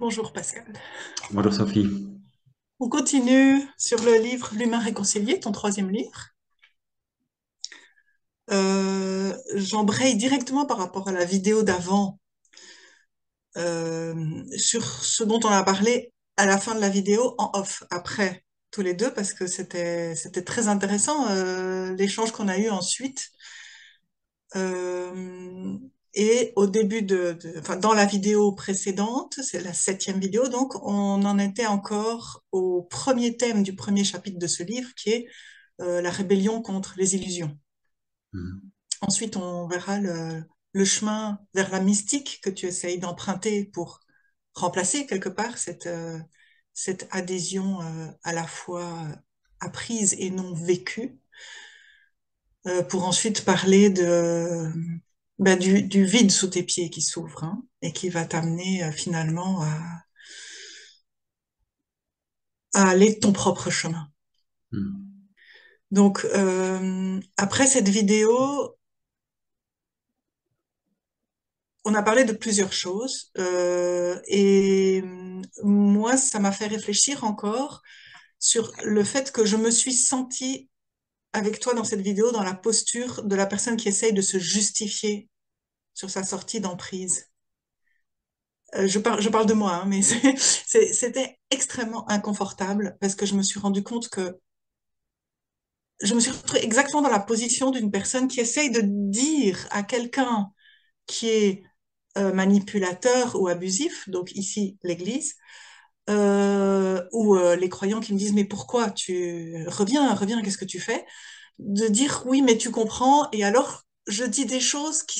Bonjour Pascal. Bonjour Sophie. On continue sur le livre L'humain réconcilié, ton troisième livre. J'embraye directement par rapport à la vidéo d'avant sur ce dont on a parlé à la fin de la vidéo en off, après tous les deux, parce que c'était très intéressant l'échange qu'on a eu ensuite. Euh, et au début enfin, dans la vidéo précédente, c'est la septième vidéo, donc on en était encore au premier thème du premier chapitre de ce livre, qui est la rébellion contre les illusions. Mhm. Ensuite, on verra le chemin vers la mystique que tu essayes d'emprunter pour remplacer quelque part cette adhésion à la fois apprise et non vécue, pour ensuite parler du vide sous tes pieds qui s'ouvre, hein, et qui va t'amener finalement à aller de ton propre chemin. Mhm. Donc, après cette vidéo, on a parlé de plusieurs choses et moi, ça m'a fait réfléchir encore sur le fait que je me suis sentie avec toi dans cette vidéo dans la posture de la personne qui essaye de se justifier sur sa sortie d'emprise. Je parle de moi, hein, mais c'était extrêmement inconfortable parce que je me suis rendu compte que je me suis retrouvée exactement dans la position d'une personne qui essaye de dire à quelqu'un qui est manipulateur ou abusif, donc ici l'Église, ou les croyants qui me disent mais pourquoi tu reviens, qu'est-ce que tu fais? De dire oui mais tu comprends, et alors je dis des choses qui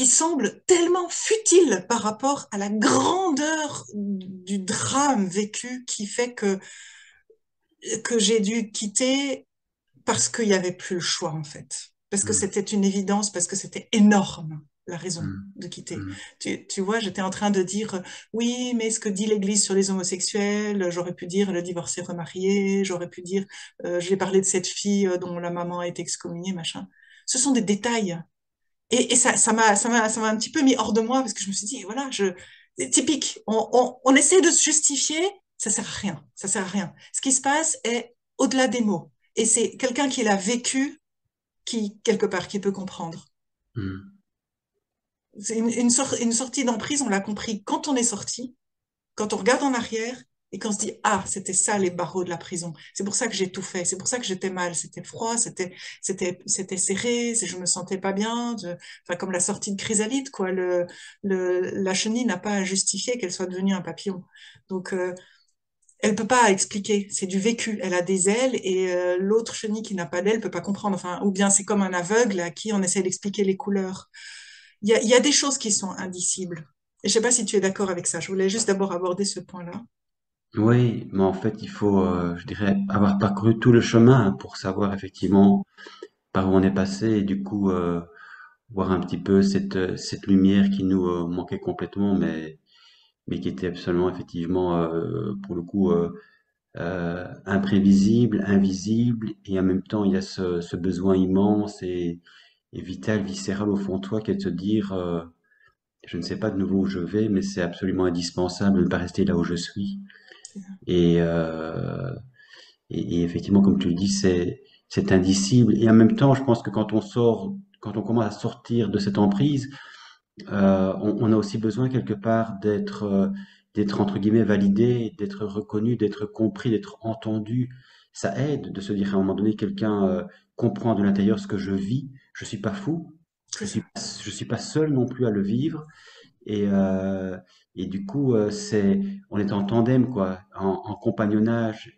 semblent tellement futiles par rapport à la grandeur du drame vécu qui fait que j'ai dû quitter parce qu'il n'y avait plus le choix, en fait. Parce que Mhm. c'était une évidence, parce que c'était énorme, la raison Mhm. de quitter. Mhm. Tu vois, j'étais en train de dire, oui, mais ce que dit l'Église sur les homosexuels, j'aurais pu dire le divorcé remarié, j'aurais pu dire, je vais parler de cette fille dont la maman a été excommuniée, machin. Ce sont des détails. Et ça m'a un petit peu mis hors de moi, parce que je me suis dit, voilà, c'est typique. On essaie de se justifier, ça sert à rien. Ça sert à rien. Ce qui se passe est au-delà des mots. Et c'est quelqu'un qui l'a vécu qui, quelque part, qui peut comprendre. Mhm. C'est une sortie d'emprise, on l'a compris quand on est sorti, quand on regarde en arrière et qu'on se dit, ah, c'était ça les barreaux de la prison. C'est pour ça que j'ai tout fait. C'est pour ça que j'étais mal. C'était froid, c'était serré, je me sentais pas bien. Enfin, comme la sortie de chrysalide, quoi. La chenille n'a pas à justifier qu'elle soit devenue un papillon. Donc, elle peut pas expliquer. C'est du vécu. Elle a des ailes et l'autre chenille qui n'a pas d'ailes peut pas comprendre. Enfin, ou bien c'est comme un aveugle à qui on essaie d'expliquer les couleurs. Il y a des choses qui sont indicibles. Et je sais pas si tu es d'accord avec ça. Je voulais juste d'abord aborder ce point-là. Oui, mais en fait, il faut, je dirais, avoir parcouru tout le chemin pour savoir effectivement par où on est passé et du coup voir un petit peu cette lumière qui nous manquait complètement, mais qui était absolument effectivement pour le coup imprévisible, invisible, et en même temps il y a ce besoin immense et vital, viscéral au fond de toi qui est de se dire je ne sais pas de nouveau où je vais, mais c'est absolument indispensable de ne pas rester là où je suis. Et, euh, et effectivement, comme tu le dis, c'est indicible. Et en même temps, je pense que quand on sort, quand on commence à sortir de cette emprise, on a aussi besoin quelque part d'être entre guillemets validé, d'être reconnu, d'être compris, d'être entendu. Ça aide de se dire à un moment donné, quelqu'un comprend de l'intérieur ce que je vis. Je suis pas fou. C'est ça. Je suis pas seul non plus à le vivre. Et, euh, et du coup, on est en tandem, quoi, en compagnonnage.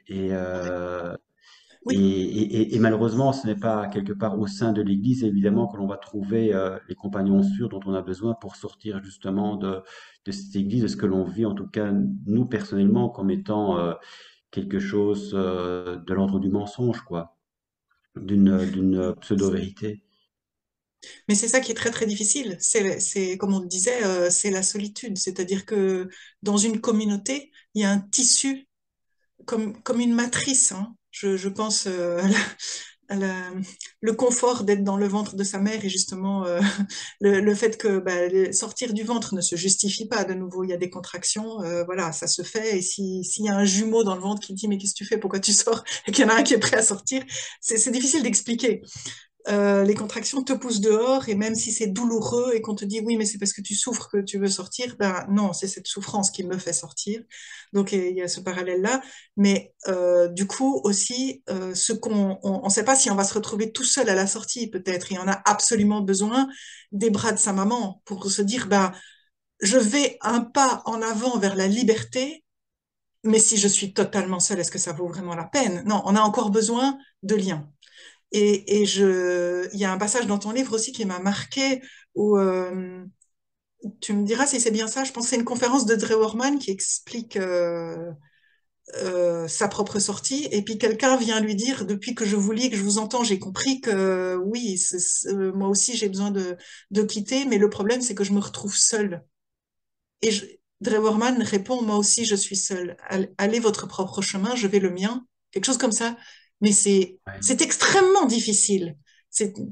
Oui, Et malheureusement, ce n'est pas quelque part au sein de l'Église, évidemment, que l'on va trouver les compagnons sûrs dont on a besoin pour sortir justement de cette Église, de ce que l'on vit, en tout cas, nous, personnellement, comme étant quelque chose de l'ordre du mensonge, quoi, d'une pseudo-vérité. mais c'est ça qui est très très difficile. Comme on le disait, c'est la solitude. C'est-à-dire que dans une communauté, il y a un tissu comme une matrice, hein. Je pense le, le confort d'être dans le ventre de sa mère et justement le fait que sortir du ventre ne se justifie pas. De nouveau, il y a des contractions, voilà, ça se fait. Et s'il y a un jumeau dans le ventre qui dit mais qu'est-ce que tu fais, pourquoi tu sors, et qu'il y en a un qui est prêt à sortir, c'est difficile d'expliquer. Les contractions te poussent dehors et même si c'est douloureux et qu'on te dit oui mais c'est parce que tu souffres que tu veux sortir, ben non, c'est cette souffrance qui me fait sortir. Donc il y a ce parallèle-là. Mais du coup aussi, ce on ne sait pas si on va se retrouver tout seul à la sortie peut-être et on a absolument besoin des bras de sa maman pour se dire ben je vais un pas en avant vers la liberté. Mais si je suis totalement seule, est-ce que ça vaut vraiment la peine? Non, on a encore besoin de liens. Il y a un passage dans ton livre aussi qui m'a marqué où tu me diras si c'est bien ça. Je pense que c'est une conférence de Drew Horman qui explique sa propre sortie. Et puis quelqu'un vient lui dire, depuis que je vous lis, que je vous entends, j'ai compris que oui, moi aussi j'ai besoin de quitter, mais le problème c'est que je me retrouve seule. Et Drew Horman répond, moi aussi je suis seule. Allez votre propre chemin, je vais le mien. Quelque chose comme ça. Mais Ouais. c'est extrêmement difficile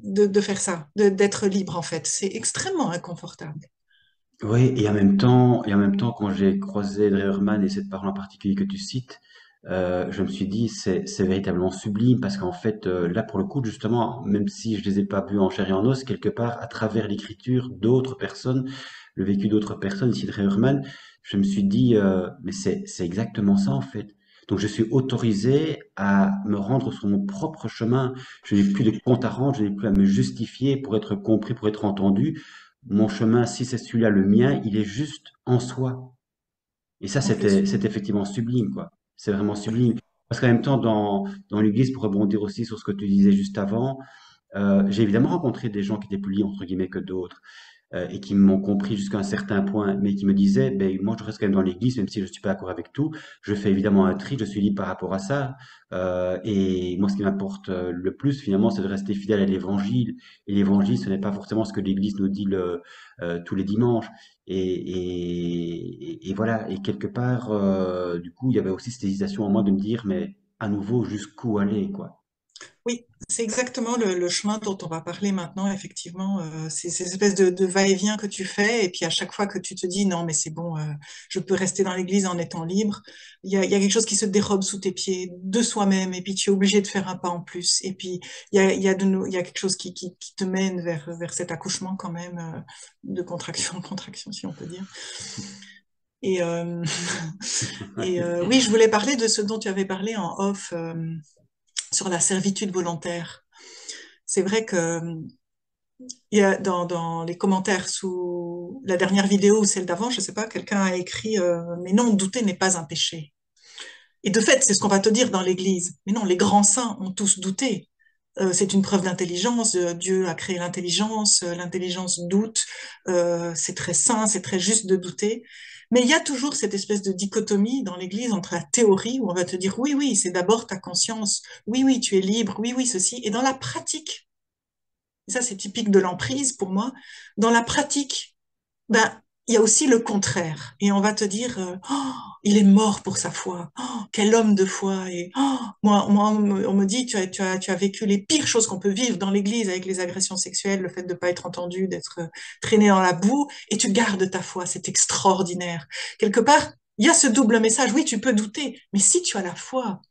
de faire ça, d'être libre en fait. C'est extrêmement inconfortable. Oui, et en même temps, quand j'ai croisé Dreherman et cette parole en particulier que tu cites, je me suis dit, c'est véritablement sublime parce qu'en fait, là, pour le coup, justement, même si je les ai pas vus en chair et en os, quelque part, à travers l'écriture d'autres personnes, le vécu d'autres personnes, ici Dreherman, je me suis dit, mais c'est exactement ça, en fait. Donc, je suis autorisé à me rendre sur mon propre chemin. Je n'ai plus de compte à rendre, je n'ai plus à me justifier pour être compris, pour être entendu. Mon chemin, si c'est celui-là le mien, il est juste en soi. Et ça, Complètement. c'est effectivement sublime, quoi. C'est vraiment sublime. Parce qu'en même temps, dans l'Église, pour rebondir aussi sur ce que tu disais juste avant, j'ai évidemment rencontré des gens qui étaient plus libres, entre guillemets, que d'autres et qui m'ont compris jusqu'à un certain point, mais qui me disaient, ben, moi je reste quand même dans l'église, même si je ne suis pas d'accord avec tout, je fais évidemment un tri, je suis libre par rapport à ça, et moi ce qui m'importe le plus finalement, c'est de rester fidèle à l'évangile, et l'évangile ce n'est pas forcément ce que l'église nous dit tous les dimanches, et voilà, et quelque part, du coup, il y avait aussi cette hésitation en moi de me dire, mais à nouveau, jusqu'où aller, quoi. Oui, c'est exactement le chemin dont on va parler maintenant, effectivement. C'est ces espèces de va-et-vient que tu fais, et puis à chaque fois que tu te dis non, mais c'est bon, je peux rester dans l'église en étant libre, il y a quelque chose qui se dérobe sous tes pieds de soi-même, et puis tu es obligé de faire un pas en plus. Et puis il y a quelque chose qui te mène vers cet accouchement quand même, de contraction, de contraction, si on peut dire. Et, oui, je voulais parler de ce dont tu avais parlé en off, sur la servitude volontaire. C'est vrai que il y a dans les commentaires sous la dernière vidéo ou celle d'avant, je sais pas, quelqu'un a écrit mais non, douter n'est pas un péché. Et de fait, c'est ce qu'on va te dire dans l'Église. Mais non, les grands saints ont tous douté. C'est une preuve d'intelligence. Dieu a créé l'intelligence. L'intelligence doute. C'est très sain, c'est très juste de douter. Mais il y a toujours cette espèce de dichotomie dans l'Église entre la théorie où on va te dire oui, oui, c'est d'abord ta conscience. Oui, oui, tu es libre. Oui, oui, ceci. Et dans la pratique, et ça c'est typique de l'emprise pour moi, dans la pratique, ben, il y a aussi le contraire. Et on va te dire, oh, il est mort pour sa foi. Oh, quel homme de foi. Et oh, moi on me dit, tu as vécu les pires choses qu'on peut vivre dans l'église avec les agressions sexuelles, le fait de ne pas être entendu, d'être traîné dans la boue, et tu gardes ta foi. C'est extraordinaire. Quelque part, il y a ce double message. Oui, tu peux douter, mais si tu as la foi,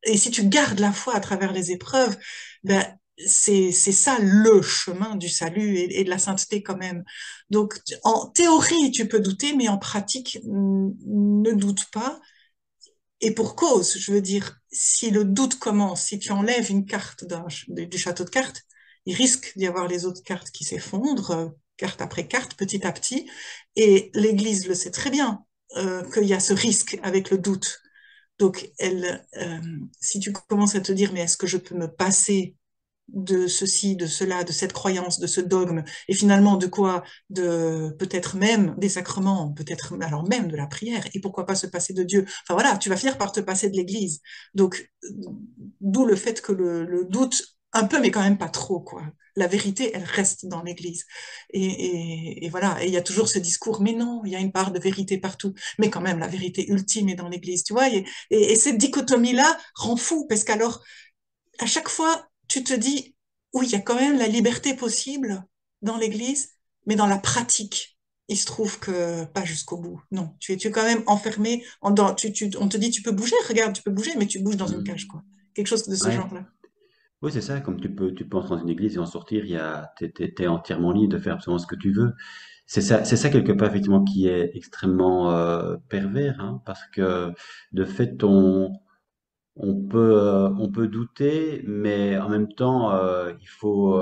et si tu gardes la foi à travers les épreuves, ben, c'est ça le chemin du salut et de la sainteté quand même. Donc, en théorie, tu peux douter, mais en pratique, ne doute pas. Et pour cause, je veux dire, si le doute commence, si tu enlèves une carte du château de cartes, il risque d'y avoir les autres cartes qui s'effondrent, carte après carte, petit à petit. Et l'Église le sait très bien, qu'il y a ce risque avec le doute. Donc, si tu commences à te dire, mais est-ce que je peux me passer de ceci, de cela, de cette croyance, de ce dogme, et finalement de quoi, de peut-être même des sacrements, peut-être alors même de la prière, et pourquoi pas se passer de Dieu. Enfin voilà, tu vas finir par te passer de l'Église. Donc, d'où le fait que le doute, un peu, mais quand même pas trop, quoi. La vérité, elle reste dans l'Église. Et voilà, et il y a toujours ce discours, mais non, il y a une part de vérité partout. Mais quand même, la vérité ultime est dans l'Église, tu vois. Et cette dichotomie-là rend fou, parce qu'alors, à chaque fois, tu te dis, oui, il y a quand même la liberté possible dans l'Église, mais dans la pratique, il se trouve que pas jusqu'au bout. Non, tu es quand même enfermé. On te dit, tu peux bouger, regarde, tu peux bouger, mais tu bouges dans une cage, Mhm. quoi. Quelque chose de ce Ouais. genre-là. Oui, c'est ça, comme tu peux entrer dans une église et en sortir, t'es entièrement libre de faire absolument ce que tu veux. C'est ça quelque part effectivement qui est extrêmement pervers, hein, parce que de fait, on peut douter, mais en même temps, il faut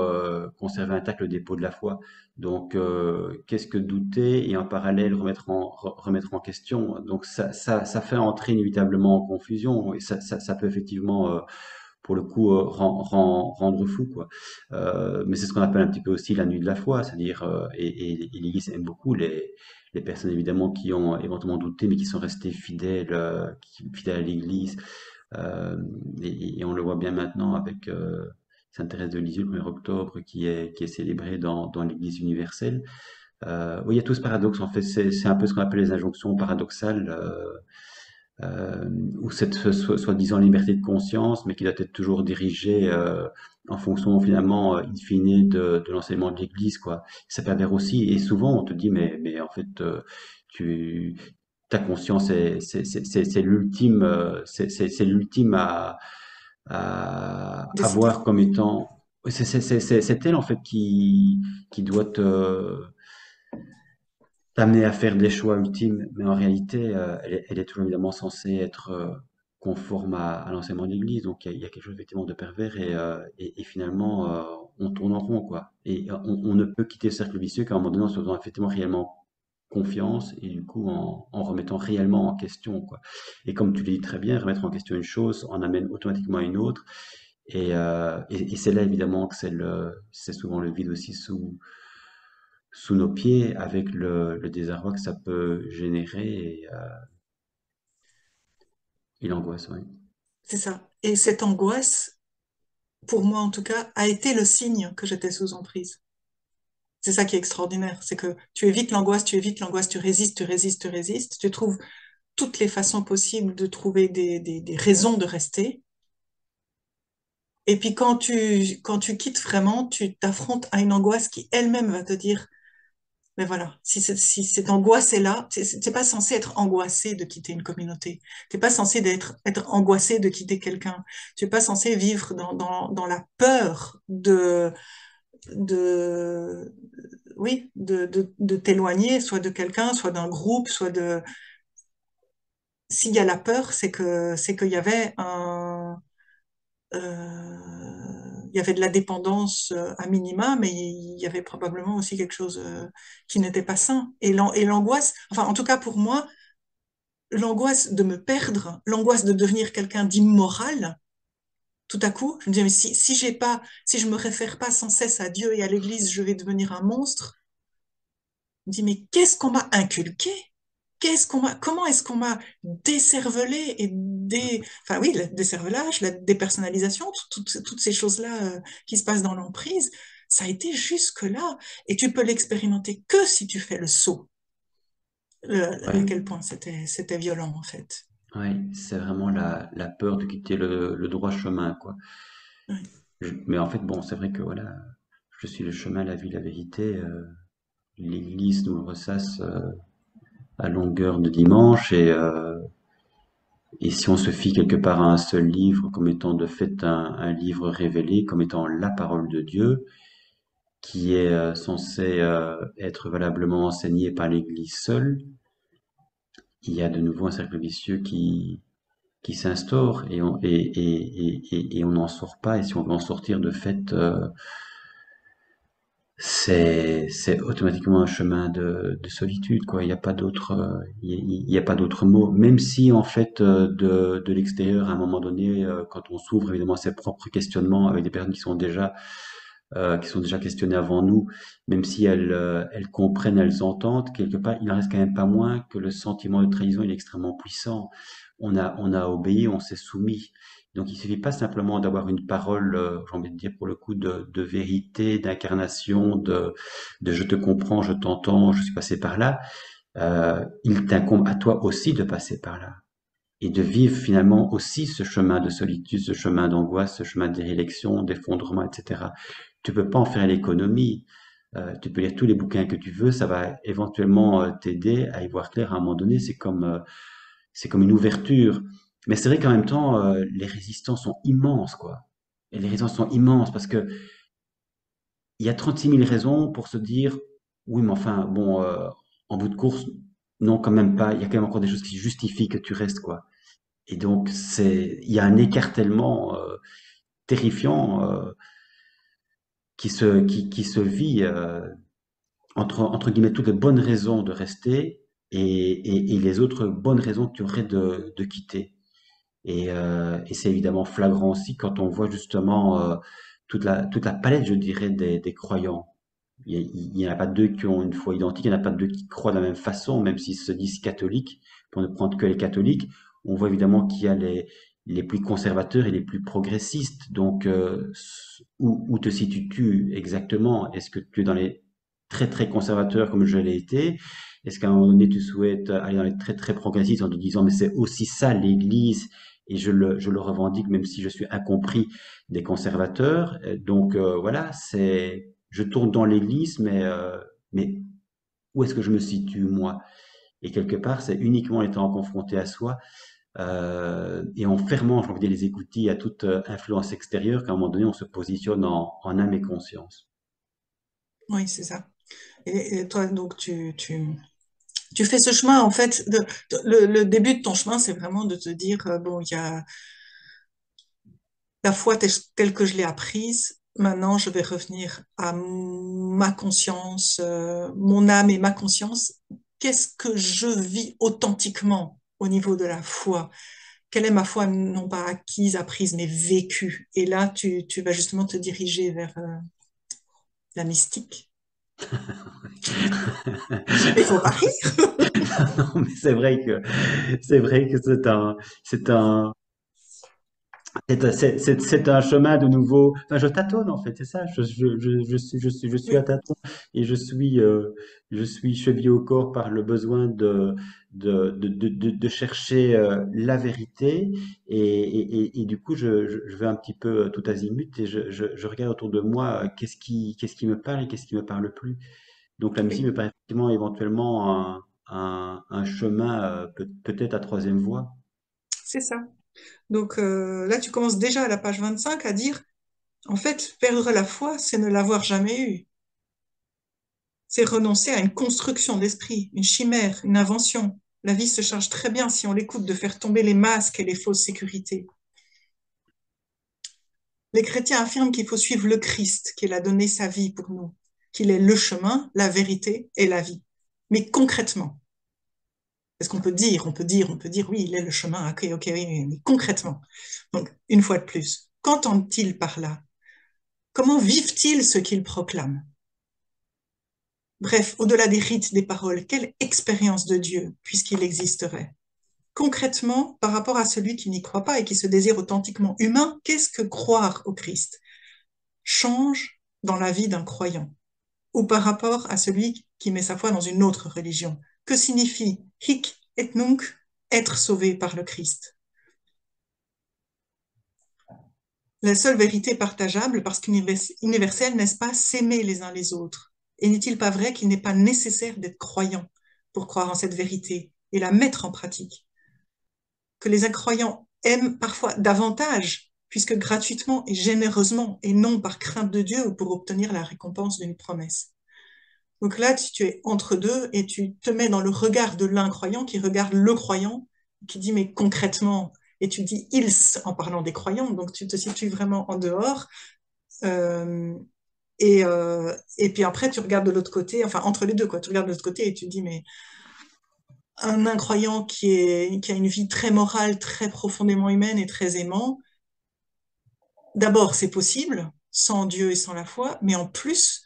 conserver intact le dépôt de la foi. Donc, qu'est-ce que douter et en parallèle remettre en question? Donc, ça fait entrer inévitablement en confusion et ça peut effectivement pour le coup, rendre fou, quoi. Mais c'est ce qu'on appelle un petit peu aussi la nuit de la foi, c'est-à-dire, et l'Église aime beaucoup les personnes évidemment qui ont éventuellement douté, mais qui sont restées fidèles, fidèles à l'Église. Euh, et on le voit bien maintenant avec Sainte Thérèse de Lisieux, le 1er octobre, qui est célébrée dans l'Église universelle. Oui, il y a tout ce paradoxe, en fait, c'est un peu ce qu'on appelle les injonctions paradoxales. Euh, ou cette soi-disant liberté de conscience, mais qui doit être toujours dirigée en fonction finalement, in fine, de l'enseignement de l'Église, quoi. Ça pervers aussi, et souvent on te dit, mais en fait, tu, ta conscience c'est l'ultime, c'est l'ultime à Décider. voir comme étant, c'est elle en fait qui doit t'amener à faire des choix ultimes, mais en réalité, elle est toujours évidemment censée être conforme à l'enseignement de l'Église. Donc il y a quelque chose effectivement de pervers et finalement, on tourne en rond, quoi. Et on ne peut quitter le cercle vicieux qu'à un moment donné en se faisant effectivement réellement confiance et du coup en remettant réellement en question, quoi. Et comme tu le dis très bien, remettre en question une chose en amène automatiquement à une autre. Et c'est là évidemment que c'est souvent le vide aussi sous nos pieds avec le désarroi que ça peut générer et l'angoisse, oui. C'est ça. Et cette angoisse, pour moi en tout cas, a été le signe que j'étais sous emprise. C'est ça qui est extraordinaire, c'est que tu évites l'angoisse, tu résistes, tu résistes, tu résistes, tu trouves toutes les façons possibles de trouver des raisons de rester. Et puis quand tu quittes vraiment, tu t'affrontes à une angoisse qui elle-même va te dire, mais voilà, si cette angoisse est là, t'es pas censé être angoissé de quitter une communauté. T'es pas censé être angoissé de quitter quelqu'un. Tu es pas censé vivre dans la peur de, oui, de t'éloigner, soit de quelqu'un, soit d'un groupe, soit de, s'il y a la peur, c'est qu'il y avait il y avait de la dépendance à minima, mais il y avait probablement aussi quelque chose qui n'était pas sain. Et l'angoisse, enfin en tout cas pour moi, l'angoisse de me perdre, l'angoisse de devenir quelqu'un d'immoral, tout à coup, je me disais, mais si je me réfère pas sans cesse à Dieu et à l'Église, je vais devenir un monstre. Je me dis, mais qu'est-ce qu'on m'a inculqué? Comment est-ce qu'on m'a décervelé enfin oui, le décervelage, la dépersonnalisation, toutes ces choses-là qui se passent dans l'emprise, ça a été jusque-là. Et tu peux l'expérimenter que si tu fais le saut, à Ouais, quel point c'était violent en fait. ouais, c'est vraiment la peur de quitter le droit chemin, quoi. Ouais. Mais en fait, bon, c'est vrai que voilà, je suis le chemin, la vie, la vérité. L'Église nous le ressasse à longueur de dimanche et si on se fie quelque part à un seul livre comme étant de fait un livre révélé, comme étant la parole de Dieu, qui est censé être valablement enseigné par l'Église seule, il y a de nouveau un cercle vicieux qui s'instaure et on n'en sort pas. Et si on veut en sortir de fait, c'est automatiquement un chemin de solitude, quoi. Il n'y a pas d'autre, il y a pas d'autre mot. Même si en fait de l'extérieur, à un moment donné, quand on s'ouvre évidemment à ses propres questionnements avec des personnes qui sont déjà questionnées avant nous, même si elles comprennent, elles entendent, quelque part, il n'en reste quand même pas moins que le sentiment de trahison il est extrêmement puissant. On a obéi, on s'est soumis. Donc il suffit pas simplement d'avoir une parole, j'ai envie de dire pour le coup, de vérité, d'incarnation, de je te comprends, je t'entends, je suis passé par là. Il t'incombe à toi aussi de passer par là. et de vivre finalement aussi ce chemin de solitude, ce chemin d'angoisse, ce chemin d'érection, d'effondrement, etc. Tu peux pas en faire l'économie. Tu peux lire tous les bouquins que tu veux, ça va éventuellement t'aider à y voir clair à un moment donné. C'est comme une ouverture. Mais c'est vrai qu'en même temps, les résistances sont immenses, quoi. Et les résistances sont immenses parce que il y a 36 000 raisons pour se dire, oui, mais enfin, bon, en bout de course, non, quand même pas. Il y a quand même encore des choses qui justifient que tu restes, quoi. Et donc, il y a un écartèlement terrifiant qui se vit entre guillemets toutes les bonnes raisons de rester et les autres bonnes raisons que tu aurais de quitter. Et c'est évidemment flagrant aussi quand on voit justement toute la palette, je dirais, des croyants. Il n'y en a pas deux qui ont une foi identique, il n'y en a pas deux qui croient de la même façon, même s'ils se disent catholiques, pour ne prendre que les catholiques. On voit évidemment qu'il y a les plus conservateurs et les plus progressistes. Donc, où te situes-tu exactement? Est-ce que tu es dans les très très conservateurs comme je l'ai été? Est-ce qu'à un moment donné, tu souhaites aller dans les très très progressistes en te disant, mais c'est aussi ça l'Église, et je le revendique même si je suis incompris des conservateurs. Donc voilà, je tourne dans l'église, mais où est-ce que je me situe moi? Et quelque part, c'est uniquement en étant confronté à soi et en fermant, j'ai envie de dire, les écoutilles à toute influence extérieure qu'à un moment donné, on se positionne en âme et conscience. Oui, c'est ça. Et toi, donc, tu fais ce chemin, en fait, le début de ton chemin, c'est vraiment de te dire, bon, il y a la foi telle que je l'ai apprise. Maintenant, je vais revenir à ma conscience, mon âme et ma conscience. Qu'est-ce que je vis authentiquement au niveau de la foi? Quelle est ma foi, non pas acquise, apprise, mais vécue? Et là, tu vas justement te diriger vers la mystique. Mais il faut pas rire. Non, mais c'est vrai que c'est un, c'est un chemin de nouveau. Enfin, je tâtonne en fait, c'est ça. Je suis à Oui, tâtons et je suis chevillé au corps par le besoin de chercher la vérité. Et du coup, je vais un petit peu tout azimut et je regarde autour de moi qu'est-ce qui me parle et qu'est-ce qui me parle plus. Donc la musique oui, me paraît effectivement éventuellement un chemin peut-être à troisième voie. c'est ça. Donc là, tu commences déjà à la page 25 à dire, en fait, perdre la foi, c'est ne l'avoir jamais eue. C'est renoncer à une construction d'esprit, une chimère, une invention. La vie se charge très bien, si on l'écoute, de faire tomber les masques et les fausses sécurités. Les chrétiens affirment qu'il faut suivre le Christ, qu'il a donné sa vie pour nous, qu'il est le chemin, la vérité et la vie. Mais concrètement, parce qu'on peut dire, oui, il est le chemin, ok, ok, oui, mais concrètement. Donc, une fois de plus, qu'entendent-ils par là? Comment vivent-ils ce qu'ils proclament? Bref, au-delà des rites, des paroles, quelle expérience de Dieu, puisqu'il existerait? Concrètement, par rapport à celui qui n'y croit pas et qui se désire authentiquement humain, qu'est-ce que croire au Christ change dans la vie d'un croyant? Ou par rapport à celui qui met sa foi dans une autre religion? Que signifie hic et nunc, être sauvé par le Christ? La seule vérité partageable, parce qu'universelle, n'est-ce pas s'aimer les uns les autres? Et n'est-il pas vrai qu'il n'est pas nécessaire d'être croyant pour croire en cette vérité et la mettre en pratique? Que les incroyants aiment parfois davantage, puisque gratuitement et généreusement, et non par crainte de Dieu ou pour obtenir la récompense d'une promesse. Donc là, tu es entre deux et tu te mets dans le regard de l'incroyant qui regarde le croyant, qui dit mais concrètement, et tu dis ils en parlant des croyants, donc tu te situes vraiment en dehors. Euh, et puis après, tu regardes de l'autre côté, enfin entre les deux, quoi. Tu regardes de l'autre côté et tu dis mais un incroyant qui a une vie très morale, très profondément humaine et très aimant, d'abord, c'est possible sans Dieu et sans la foi, mais en plus,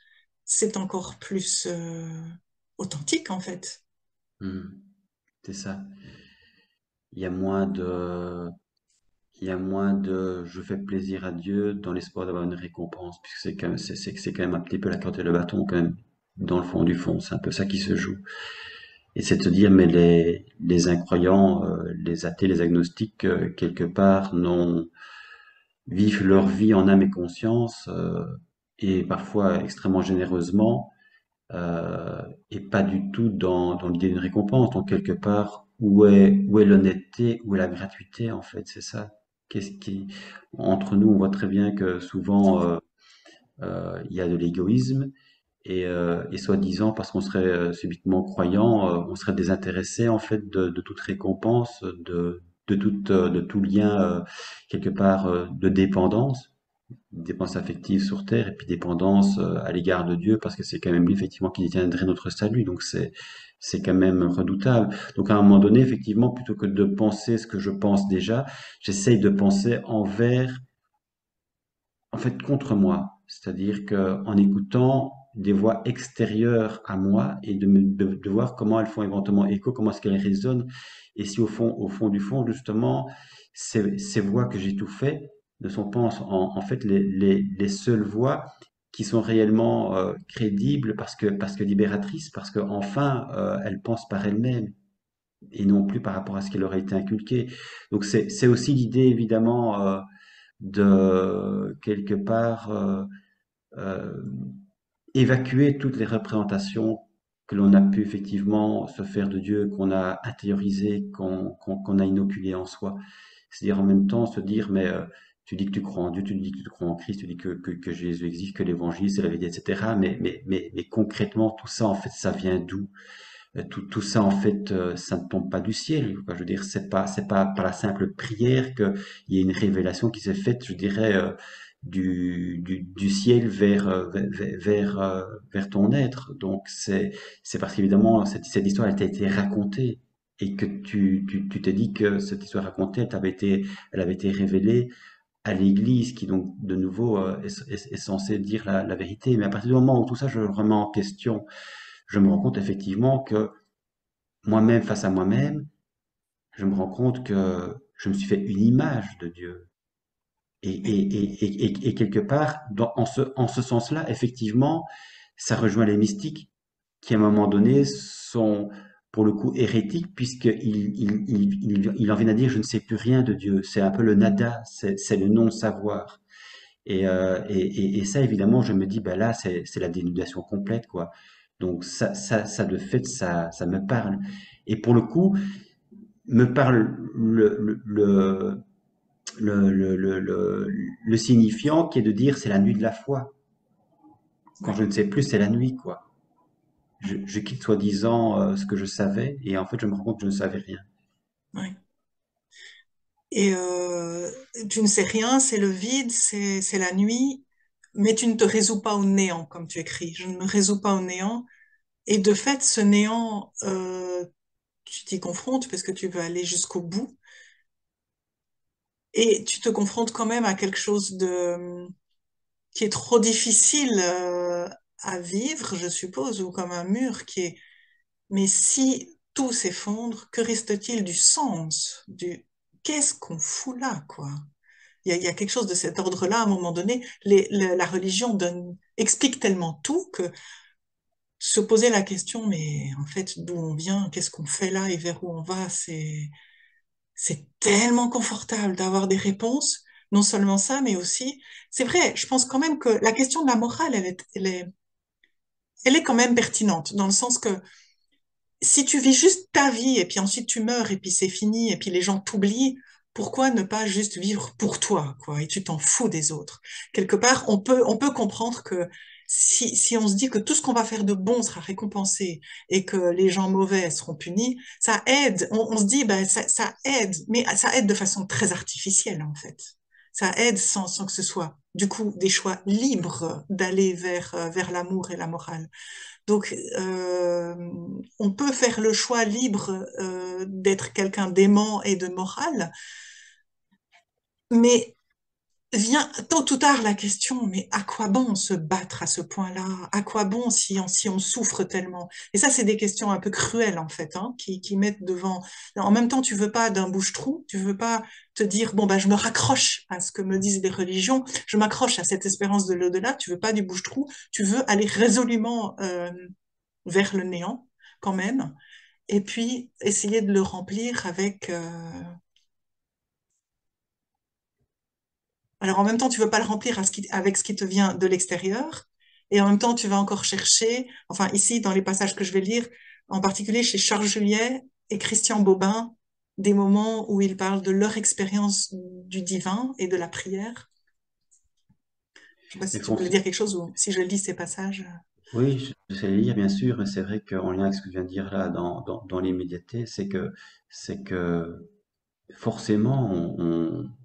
c'est encore plus authentique en fait. Hmm, c'est ça. Il y a moins de, il y a moins de je fais plaisir à Dieu dans l'espoir d'avoir une récompense, puisque c'est quand même un petit peu la carte et le bâton quand même, dans le fond du fond, c'est un peu ça qui se joue. Et c'est de se dire, mais les incroyants, les athées, les agnostiques, quelque part, vivent leur vie en âme et conscience, et parfois extrêmement généreusement, euh, et pas du tout dans l'idée d'une récompense. Donc quelque part, où est l'honnêteté, où est la gratuité en fait, c'est ça. Qu'est-ce qui, entre nous, on voit très bien que souvent il y a de l'égoïsme et soi-disant parce qu'on serait subitement croyant, on serait désintéressé en fait de toute récompense, de tout lien quelque part de dépendance affective sur terre et puis dépendance à l'égard de Dieu parce que c'est quand même lui effectivement qui détiendrait notre salut donc c'est quand même redoutable. Donc à un moment donné effectivement plutôt que de penser ce que je pense déjà, j'essaye de penser envers en fait contre moi, c'est-à-dire que en écoutant des voix extérieures à moi et de voir comment elles font éventuellement écho, comment est-ce qu'elles résonnent et si au fond du fond justement ces voix que j'ai tout fait ne sont pas en fait les seules voix qui sont réellement crédibles parce que libératrices parce que enfin elles pensent par elles-mêmes et non plus par rapport à ce qui leur a été inculqué. Donc c'est aussi l'idée évidemment de quelque part euh, évacuer toutes les représentations que l'on a pu effectivement se faire de Dieu, qu'on a intériorisé, qu'on a inoculé en soi. C'est-à-dire en même temps se dire, mais tu dis que tu crois en Dieu, tu dis que tu crois en Christ, tu dis que Jésus existe, que l'évangile c'est la vérité, etc. Mais concrètement, tout ça, en fait, ça vient d'où? Tout ça, en fait, ça ne tombe pas du ciel. Quoi. Je veux dire, c'est pas par la simple prière qu'il y a une révélation qui s'est faite, je dirais, du ciel vers ton être. Donc, c'est parce qu'évidemment, cette histoire, elle t'a été racontée et que tu t'es dit que cette histoire racontée, elle avait été révélée à l'Église, qui donc, de nouveau, est censée dire la vérité. Mais à partir du moment où tout ça, je le remets en question, je me rends compte effectivement que moi-même face à moi-même, je me rends compte que je me suis fait une image de Dieu. Oui, Et quelque part, en ce sens-là, effectivement, ça rejoint les mystiques qui, à un moment donné, sont pour le coup hérétiques, puisqu'ils en viennent à dire je ne sais plus rien de Dieu. C'est un peu le nada, c'est le non-savoir. Et ça, évidemment, je me dis, ben là, c'est la dénudation complète, quoi. Donc ça de fait, ça me parle. Et pour le coup, me parle le signifiant qui est de dire c'est la nuit de la foi. Quand oui, je ne sais plus, c'est la nuit, quoi. Je, oui, je quitte soi-disant ce que je savais et en fait, je me rends compte que je ne savais rien. oui. Et tu ne sais rien, c'est le vide, c'est la nuit, mais tu ne te résous pas au néant, comme tu écris. Je ne me résous pas au néant. Et de fait, ce néant, tu t'y confrontes parce que tu veux aller jusqu'au bout. Et tu te confrontes quand même à quelque chose qui est trop difficile à vivre, je suppose, ou comme un mur qui est. Mais si tout s'effondre, que reste-t-il du sens, du qu'est-ce qu'on fout là, quoi? Il y a quelque chose de cet ordre-là, à un moment donné. La religion explique tellement tout que se poser la question, mais en fait, d'où on vient, qu'est-ce qu'on fait là et vers où on va, c'est tellement confortable d'avoir des réponses. Non seulement ça, mais aussi, c'est vrai, je pense quand même que la question de la morale, elle est quand même pertinente, dans le sens que si tu vis juste ta vie et puis ensuite tu meurs et puis c'est fini et puis les gens t'oublient, pourquoi ne pas juste vivre pour toi, quoi, et tu t'en fous des autres? Quelque part, on peut comprendre que si on se dit que tout ce qu'on va faire de bon sera récompensé et que les gens mauvais seront punis, ça aide. On se dit, ben, ça aide, mais ça aide de façon très artificielle, en fait. Ça aide sans que ce soit, du coup, des choix libres d'aller vers l'amour et la morale. Donc, on peut faire le choix libre d'être quelqu'un d'aimant et de moral, mais vient tôt ou tard la question, mais à quoi bon se battre à ce point-là? À quoi bon si on souffre tellement? Et ça, c'est des questions un peu cruelles, en fait, hein, qui mettent devant. En même temps, tu veux pas d'un bouche-trou, tu veux pas te dire, bon, bah, je me raccroche à ce que me disent les religions, je m'accroche à cette espérance de l'au-delà, tu veux pas du bouche-trou, tu veux aller résolument vers le néant, quand même. et puis essayer de le remplir avec... Alors en même temps, tu veux pas le remplir avec ce qui te vient de l'extérieur, et en même temps, tu vas encore chercher, enfin ici, dans les passages que je vais lire, en particulier chez Charles Juliet et Christian Bobin, des moments où ils parlent de leur expérience du divin et de la prière. Je sais pas Mais si tu voulais fonc- dire quelque chose ou si je lis ces passages. Oui, je sais les lire, bien sûr, mais c'est vrai qu'en lien avec ce que je viens de dire là, dans l'immédiateté, c'est que forcément,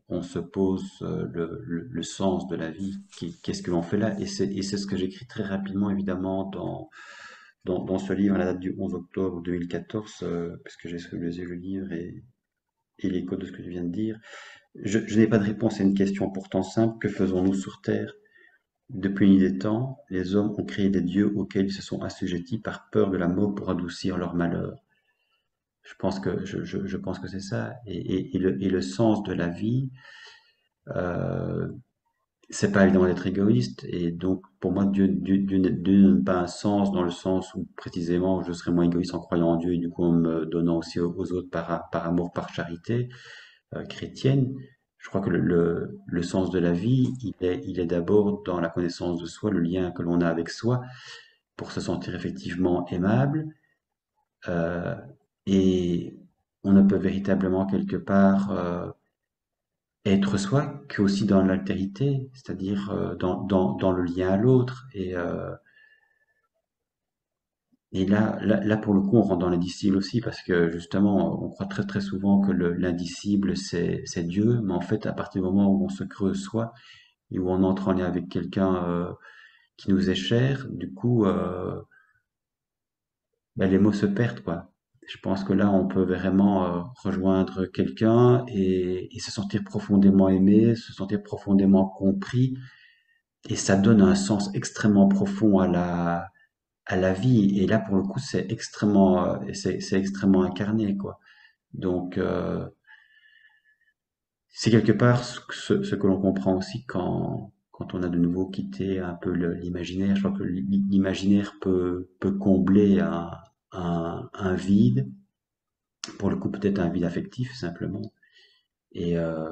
on se pose le sens de la vie. Qu'est-ce que l'on fait là? Et c'est ce que j'écris très rapidement, évidemment, dans ce livre, à la date du 11 octobre 2014, puisque j'ai sous les yeux le livre et l'écho de ce que tu viens de dire. Je n'ai pas de réponse à une question pourtant simple. Que faisons-nous sur Terre? Depuis une nuit des temps, les hommes ont créé des dieux auxquels ils se sont assujettis par peur de la mort pour adoucir leur malheur. Je pense que c'est ça. Et le sens de la vie, euh, c'est pas évidemment d'être égoïste. Et donc, pour moi, Dieu n'a pas un sens dans le sens où, précisément, je serais moins égoïste en croyant en Dieu et du coup en me donnant aussi aux autres par amour, par charité chrétienne. Je crois que le sens de la vie, il est d'abord dans la connaissance de soi, le lien que l'on a avec soi, pour se sentir effectivement aimable. euh, et on ne peut véritablement quelque part être soi qu'aussi dans l'altérité, c'est-à-dire dans le lien à l'autre. Et là, pour le coup, on rentre dans l'indicible aussi, parce que justement, on croit très très souvent que l'indicible, c'est Dieu, mais en fait, à partir du moment où on se creuse soi, et où on entre en lien avec quelqu'un qui nous est cher, du coup, ben, les mots se perdent, quoi. Je pense que là, on peut vraiment rejoindre quelqu'un et se sentir profondément aimé, se sentir profondément compris, et ça donne un sens extrêmement profond à la vie. Et là, pour le coup, c'est extrêmement incarné, quoi. Donc, c'est quelque part ce que l'on comprend aussi quand on a de nouveau quitté un peu l'imaginaire. Je crois que l'imaginaire peut combler un vide, pour le coup peut-être un vide affectif simplement. Et, euh,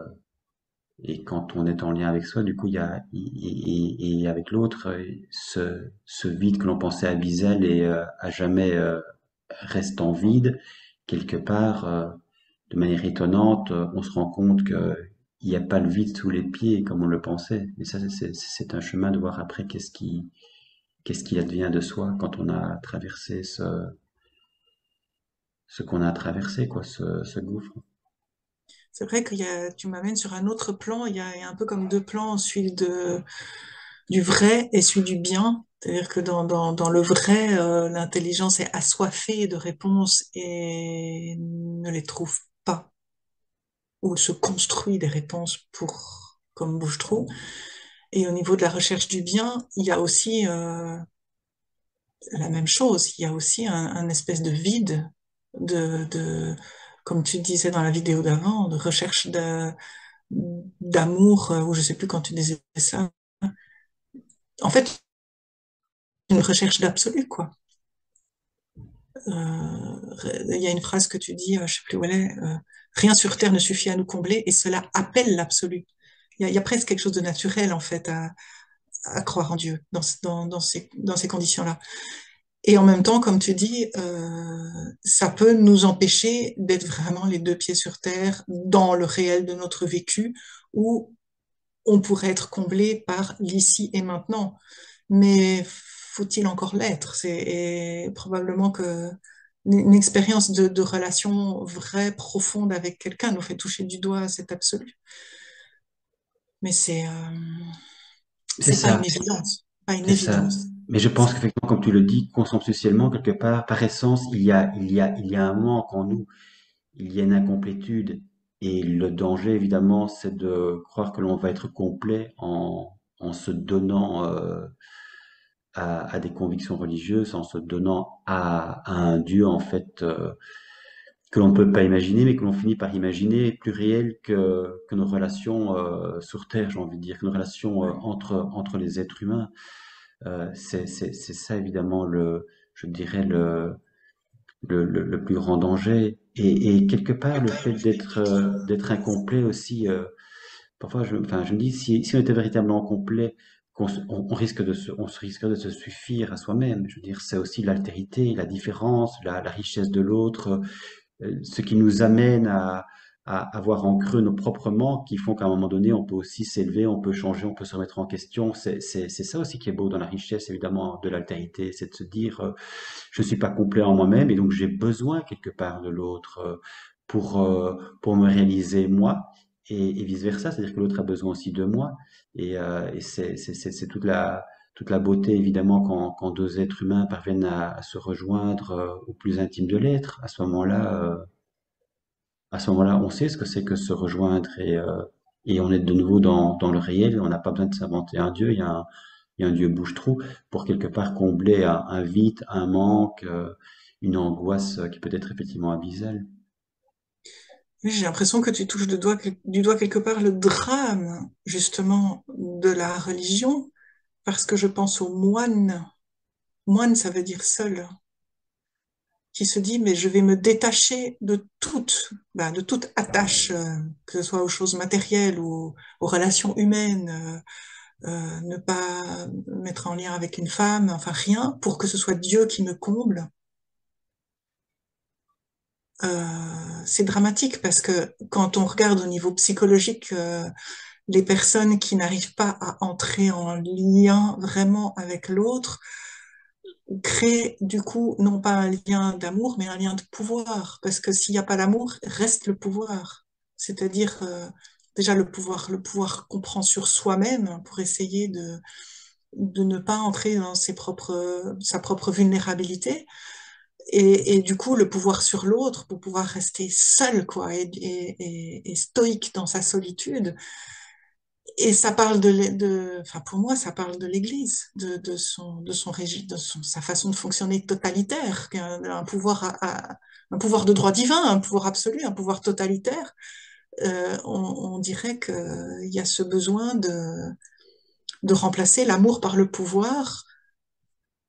et quand on est en lien avec soi, du coup, il y a, et avec l'autre, ce vide que l'on pensait abyssal et à jamais restant vide, quelque part, de manière étonnante, on se rend compte que il n'y a pas le vide sous les pieds comme on le pensait. Et ça, c'est un chemin de voir après qu'est-ce qui advient de soi quand on a traversé ce qu'on a traversé, quoi, ce gouffre. C'est vrai tu m'amènes sur un autre plan. Il y a un peu comme deux plans, du vrai et celui du bien. C'est-à-dire que dans le vrai, l'intelligence est assoiffée de réponses et ne les trouve pas, ou se construit des réponses comme bouche-trou. Et au niveau de la recherche du bien, il y a aussi la même chose. Il y a aussi un espèce de vide, comme tu disais dans la vidéo d'avant, de recherche d'amour, ou je sais plus quand tu disais ça. En fait, une recherche d'absolu, quoi. Il y a une phrase que tu dis, je sais plus où elle est, rien sur Terre ne suffit à nous combler et cela appelle l'absolu. Il y a presque quelque chose de naturel, en fait, à croire en Dieu dans ces conditions-là. Et en même temps, comme tu dis, ça peut nous empêcher d'être vraiment les deux pieds sur terre dans le réel de notre vécu, où on pourrait être comblé par l'ici et maintenant. Mais faut-il encore l'être? Et probablement que une expérience de relation vraie, profonde avec quelqu'un nous fait toucher du doigt cet absolu. Mais C'est c'est pas ça, une évidence, pas une c'est ça. évidence. Mais je pense qu'effectivement, comme tu le dis, consubstantiellement, quelque part, par essence, il y a un manque en nous, il y a une incomplétude. Et le danger, évidemment, c'est de croire que l'on va être complet en se donnant à des convictions religieuses, en se donnant à un Dieu, en fait, que l'on ne peut pas imaginer, mais que l'on finit par imaginer plus réel que nos relations sur Terre, j'ai envie de dire, que nos relations Ouais. entre les êtres humains. C'est ça, évidemment, je dirais, le plus grand danger. Et quelque part, le fait d'être incomplet aussi, parfois, enfin, je me dis, si on était véritablement complet, on risque on se risquerait de se suffire à soi-même. Je veux dire, c'est aussi l'altérité, la différence, la richesse de l'autre, ce qui nous amène à avoir en creux nos propres manques, qui font qu'à un moment donné, on peut aussi s'élever, on peut changer, on peut se remettre en question. C'est ça aussi qui est beau dans la richesse, évidemment, de l'altérité, c'est de se dire, je suis pas complet en moi-même, et donc j'ai besoin quelque part de l'autre pour me réaliser moi, et vice-versa, c'est-à-dire que l'autre a besoin aussi de moi, et c'est toute la beauté, évidemment, quand deux êtres humains parviennent à se rejoindre au plus intime de l'être. À ce moment-là, on sait ce que c'est que se rejoindre, et on est de nouveau dans le réel. On n'a pas besoin de s'inventer un Dieu. Il y a un Dieu bouche-trou pour quelque part combler un vide, un manque, une angoisse qui peut être effectivement abyssale. Oui, j'ai l'impression que tu touches du doigt quelque part le drame, justement, de la religion, parce que je pense aux moines. Moine, ça veut dire seul, qui se dit, mais je vais me détacher de toute attache, que ce soit aux choses matérielles ou aux relations humaines, ne pas mettre en lien avec une femme, enfin rien, pour que ce soit Dieu qui me comble. C'est dramatique parce que quand on regarde au niveau psychologique, les personnes qui n'arrivent pas à entrer en lien vraiment avec l'autre créent du coup non pas un lien d'amour, mais un lien de pouvoir. Parce que s'il n'y a pas l'amour, reste le pouvoir. C'est-à-dire déjà le pouvoir qu'on prend sur soi-même pour essayer de ne pas entrer dans sa propre vulnérabilité et du coup le pouvoir sur l'autre pour pouvoir rester seul quoi et stoïque dans sa solitude et ça parle enfin pour moi ça parle de l'Église sa façon de fonctionner totalitaire un pouvoir un pouvoir de droit divin un pouvoir absolu un pouvoir totalitaire on dirait que il y a ce besoin de remplacer l'amour par le pouvoir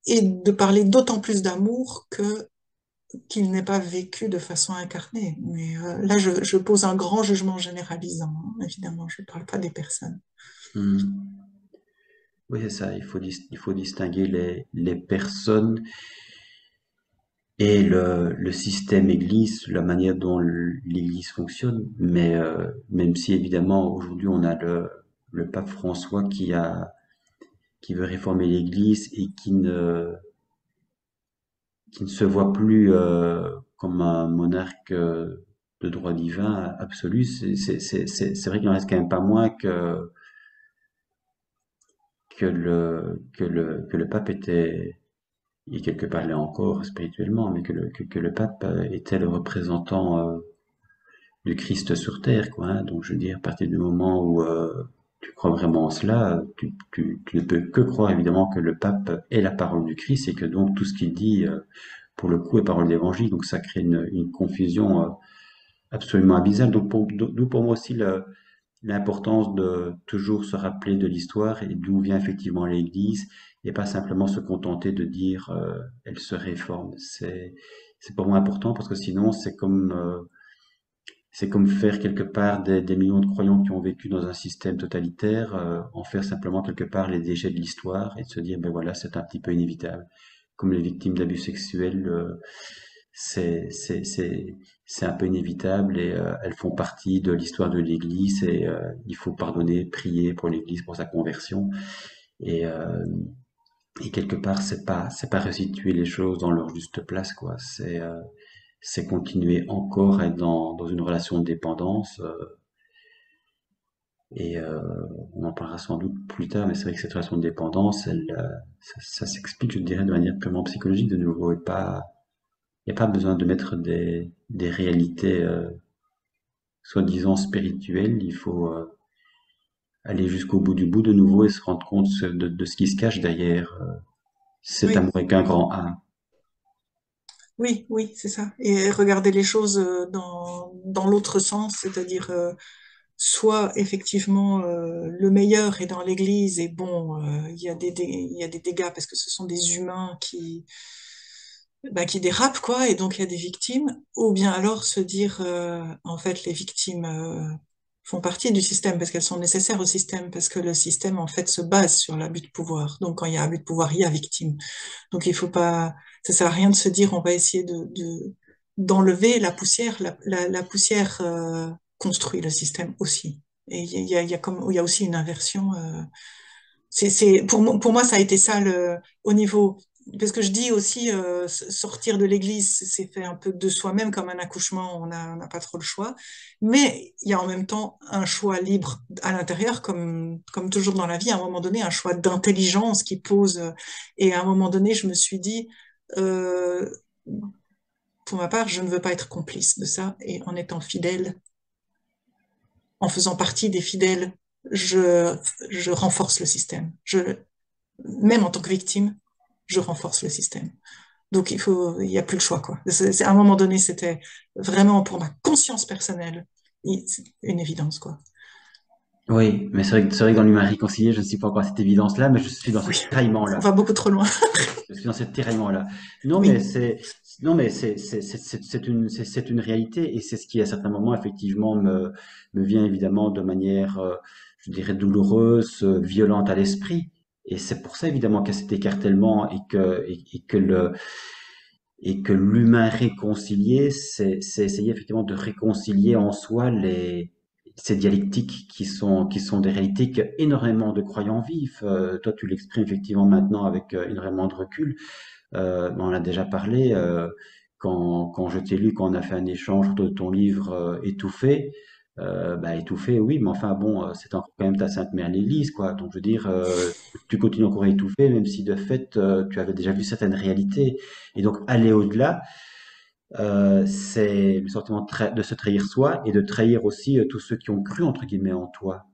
et de parler d'autant plus d'amour que qu'il n'est pas vécu de façon incarnée. Mais là, je pose un grand jugement généralisant, hein, évidemment, je ne parle pas des personnes. Hmm. Oui, c'est ça. Il faut distinguer les personnes et le système Église, la manière dont l'Église fonctionne. Mais même si évidemment aujourd'hui on a le pape François qui veut réformer l'Église et qui ne se voit plus comme un monarque de droit divin absolu, c'est vrai qu'il en reste quand même pas moins que le pape était, et quelque part l'est encore spirituellement, mais que le pape était le représentant du Christ sur terre, quoi. Hein. Donc je veux dire, à partir du moment où tu crois vraiment en cela, tu ne peux que croire évidemment que le pape est la parole du Christ et que donc tout ce qu'il dit, pour le coup, est parole d'évangile. Donc ça crée une confusion absolument abyssale. Donc d'où pour moi aussi l'importance de toujours se rappeler de l'histoire et d'où vient effectivement l'Église et pas simplement se contenter de dire elle se réforme. C'est pour moi important parce que sinon c'est comme faire quelque part des millions de croyants qui ont vécu dans un système totalitaire, en faire simplement quelque part les déchets de l'histoire et de se dire ben voilà c'est un petit peu inévitable. Comme les victimes d'abus sexuels, c'est c'est c'est c'est un peu inévitable et elles font partie de l'histoire de l'Église et il faut pardonner, prier pour l'Église pour sa conversion et et quelque part c'est pas resituer les choses dans leur juste place quoi. C'est continuer encore à être dans une relation de dépendance et on en parlera sans doute plus tard, mais c'est vrai que cette relation de dépendance, ça s'explique, je dirais, de manière purement psychologique de nouveau, et pas, il n'y a pas besoin de mettre des réalités soi-disant spirituelles, il faut aller jusqu'au bout du bout de nouveau et se rendre compte de ce qui se cache derrière cet Oui, amour avec un grand A. oui, oui, c'est ça. Et regarder les choses dans l'autre sens, c'est-à-dire soit effectivement le meilleur est dans l'Église et bon, il y a il y a des dégâts parce que ce sont des humains bah, qui dérapent, quoi, et donc il y a des victimes, ou bien alors se dire, en fait, les victimes font partie du système parce qu'elles sont nécessaires au système, parce que le système, en fait, se base sur l'abus de pouvoir. Donc quand il y a abus de pouvoir, il y a victime. Donc il faut pas, ça sert à rien de se dire, on va essayer d'enlever la poussière. La poussière construit le système aussi. Et il y a aussi une inversion. Pour moi, ça a été ça au niveau. Parce que je dis aussi, sortir de l'église, c'est fait un peu de soi-même comme un accouchement, on n'a pas trop le choix. Mais il y a en même temps un choix libre à l'intérieur, comme toujours dans la vie, à un moment donné, un choix d'intelligence qui pose. Et à un moment donné, je me suis dit, euh, pour ma part, je ne veux pas être complice de ça. Et en étant fidèle, en faisant partie des fidèles, je renforce le système. Même en tant que victime, je renforce le système. Donc il y a plus le choix, quoi. À un moment donné, c'était vraiment pour ma conscience personnelle une évidence, quoi. Oui, mais c'est vrai que dans l'humain réconcilié, je ne suis pas encore à cette évidence-là, mais je suis dans ce Oui, ça tiraillement-là. va beaucoup trop loin. Je suis dans ce tiraillement-là. Non, mais Oui, c'est, non, mais c'est une réalité et c'est ce qui, à certains moments, effectivement, me vient évidemment de manière, je dirais, douloureuse, violente à l'esprit. Et c'est pour ça, évidemment, qu'il y a cet écartèlement et que l'humain réconcilié, c'est essayer effectivement de réconcilier en soi ces dialectiques qui sont des réalités que énormément de croyants vivent. Toi, tu l'exprimes effectivement maintenant avec énormément de recul. On en a déjà parlé quand je t'ai lu, quand on a fait un échange autour de ton livre Étouffé. Bah, étouffé, oui, mais enfin bon, c'est encore quand même ta sainte mère l'Église, quoi. Donc je veux dire, tu continues encore à étouffer, même si de fait tu avais déjà vu certaines réalités. Et donc aller au-delà, c'est le sentiment de se trahir soi et de trahir aussi tous ceux qui ont cru entre guillemets en toi.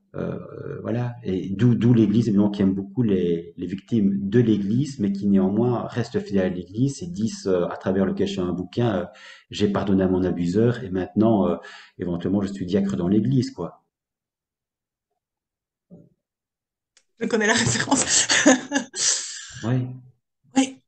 Voilà, et d'où l'Église, évidemment, qui aime beaucoup les victimes de l'Église, mais qui néanmoins restent fidèles à l'Église et disent, à travers le cachet un bouquin, j'ai pardonné à mon abuseur et maintenant, éventuellement, je suis diacre dans l'Église, quoi. je connais la référence. Oui. Oui,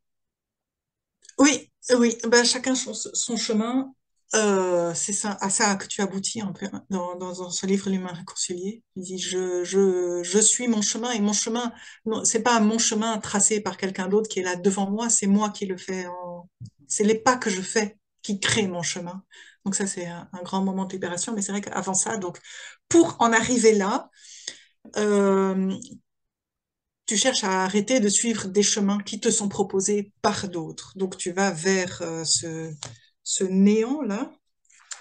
oui, oui. Ben, chacun son chemin. C'est ça, à ça que tu aboutis un peu hein, dans ce livre L'humain réconcilié. Il dit je suis mon chemin et mon chemin, non, c'est pas mon chemin tracé par quelqu'un d'autre qui est là devant moi, c'est moi qui le fais. C'est les pas que je fais qui créent mon chemin. Donc ça, c'est un grand moment de libération. Mais c'est vrai qu'avant ça, donc pour en arriver là, euh, tu cherches à arrêter de suivre des chemins qui te sont proposés par d'autres. Donc tu vas vers ce néant-là,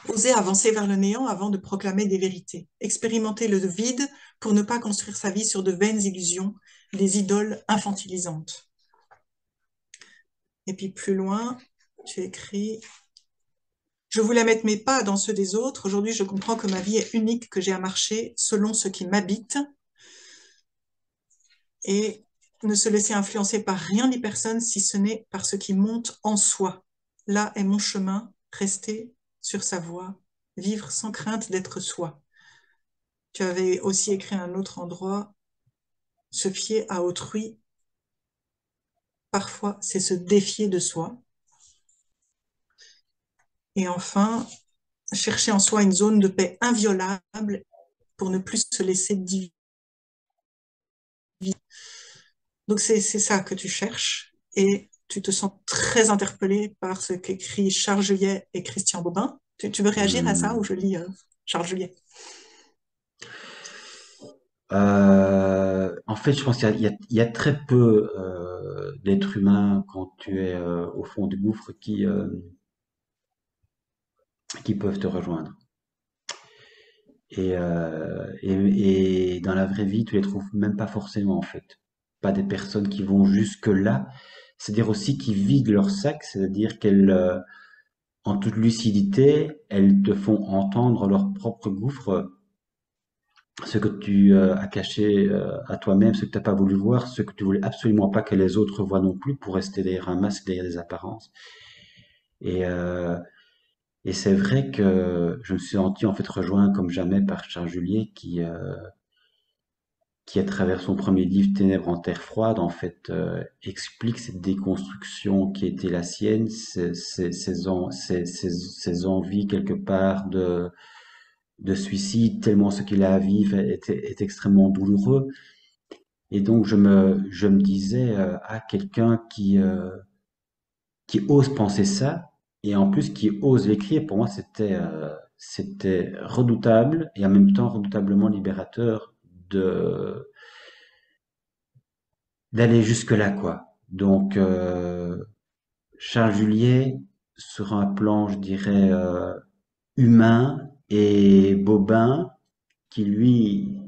oser avancer vers le néant avant de proclamer des vérités, expérimenter le vide pour ne pas construire sa vie sur de vaines illusions, des idoles infantilisantes. Et puis plus loin, tu écris, je voulais mettre mes pas dans ceux des autres. Aujourd'hui, je comprends que ma vie est unique, que j'ai à marcher selon ce qui m'habite et ne se laisser influencer par rien ni personne si ce n'est par ce qui monte en soi. Là est mon chemin, rester sur sa voie, vivre sans crainte d'être soi. Tu avais aussi écrit à un autre endroit, se fier à autrui, parfois c'est se défier de soi. Et enfin, chercher en soi une zone de paix inviolable pour ne plus se laisser diviser. Donc c'est ça que tu cherches et tu te sens très interpellé par ce qu'écrit Charles Juillet et Christian Bobin. Tu veux réagir à ça ou Hmm. je lis Charles Juillet? En fait, je pense il y a très peu d'êtres humains quand tu es au fond du gouffre qui peuvent te rejoindre. Et dans la vraie vie, tu les trouves même pas forcément en fait. Pas des personnes qui vont jusque là. C'est-à-dire aussi qui vident leur sac, c'est-à-dire qu'elles, en toute lucidité, elles te font entendre leur propre gouffre, ce que tu as caché à toi-même, ce que tu n'as pas voulu voir, ce que tu voulais absolument pas que les autres voient non plus pour rester derrière un masque, derrière des apparences. Et, euh, et c'est vrai que je me suis senti en fait rejoint comme jamais par Charles Juliet qui à travers son premier livre Ténèbres en terre froide, en fait, explique cette déconstruction qui était la sienne, ses envies quelque part de suicide, tellement ce qu'il a à vivre est extrêmement douloureux. Et donc je me disais, quelqu'un qui ose penser ça, et en plus qui ose l'écrire, pour moi c'était redoutable, et en même temps redoutablement libérateur de d'aller jusque-là, quoi. Donc, Charles Juliet, sur un plan, je dirais, humain, et Bobin, qui lui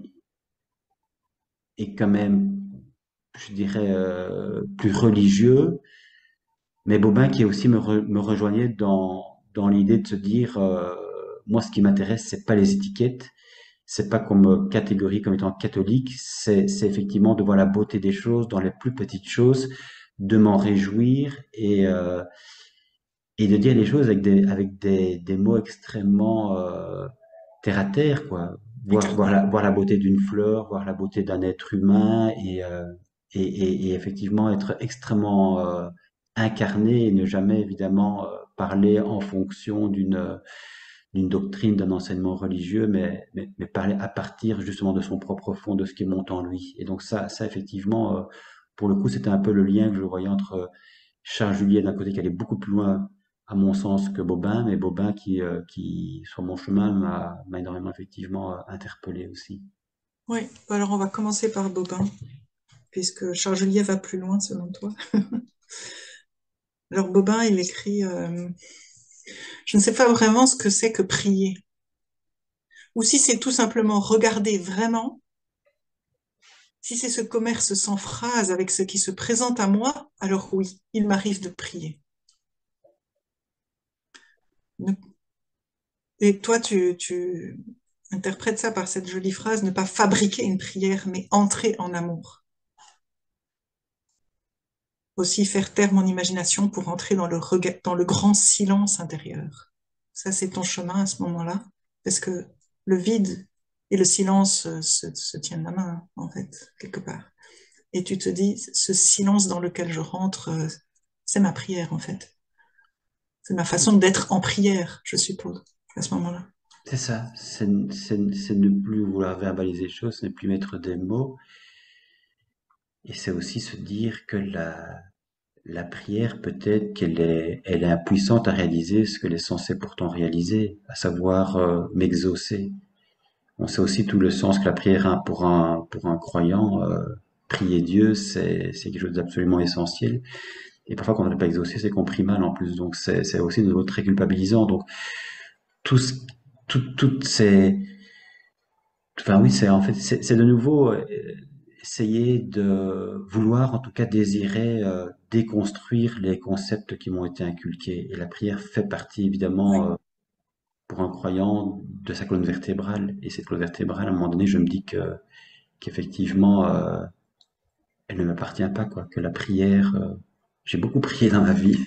est quand même, je dirais, plus religieux, mais Bobin qui aussi me rejoignait dans l'idée de se dire, moi, ce qui m'intéresse, c'est pas les étiquettes, c'est pas qu'on me catégorie comme étant catholique, c'est effectivement de voir la beauté des choses dans les plus petites choses, de m'en réjouir et de dire les choses avec des mots extrêmement terre à terre, quoi. Voir la beauté d'une fleur, voir la beauté d'un être humain et effectivement être extrêmement incarné et ne jamais évidemment parler en fonction d'une doctrine, d'un enseignement religieux, mais parler à partir justement de son propre fond, de ce qui monte en lui. Et donc ça effectivement, pour le coup, c'était un peu le lien que je voyais entre Charles Juliet d'un côté qui allait beaucoup plus loin à mon sens que Bobin, mais Bobin qui sur mon chemin m'a énormément effectivement interpellé aussi. Oui, alors on va commencer par Bobin, puisque Charles Juliet va plus loin selon toi. Alors Bobin, il écrit je ne sais pas vraiment ce que c'est que prier, ou si c'est tout simplement regarder vraiment, si c'est ce commerce sans phrase avec ce qui se présente à moi, alors oui, il m'arrive de prier. Et toi, tu interprètes ça par cette jolie phrase, ne pas fabriquer une prière, mais entrer en amour. Aussi faire taire mon imagination pour entrer dans le grand silence intérieur. Ça, c'est ton chemin à ce moment-là, parce que le vide et le silence se tiennent la main, en fait, quelque part. Et tu te dis, ce silence dans lequel je rentre, c'est ma prière, en fait. C'est ma façon d'être en prière, je suppose, à ce moment-là. C'est ça, c'est ne plus vouloir verbaliser les choses, c'est ne plus mettre des mots, et c'est aussi se dire que la prière, peut-être elle est impuissante à réaliser ce qu'elle est censée pourtant réaliser, à savoir m'exaucer. On sait aussi tout le sens que la prière a pour un croyant. Prier Dieu, c'est quelque chose d'absolument essentiel. Et parfois, quand on n'est pas exaucé, c'est qu'on prie mal en plus. Donc, c'est aussi de nouveau très culpabilisant. Donc, tout, ce- toutes ces, enfin oui, c'est en fait, c'est de nouveau essayer de vouloir, en tout cas désirer déconstruire les concepts qui m'ont été inculqués. Et la prière fait partie évidemment Oui. pour un croyant de sa colonne vertébrale. Et cette colonne vertébrale, à un moment donné, je me dis que qu'effectivement, elle ne m'appartient pas, quoi. Que la prière, j'ai beaucoup prié dans ma vie,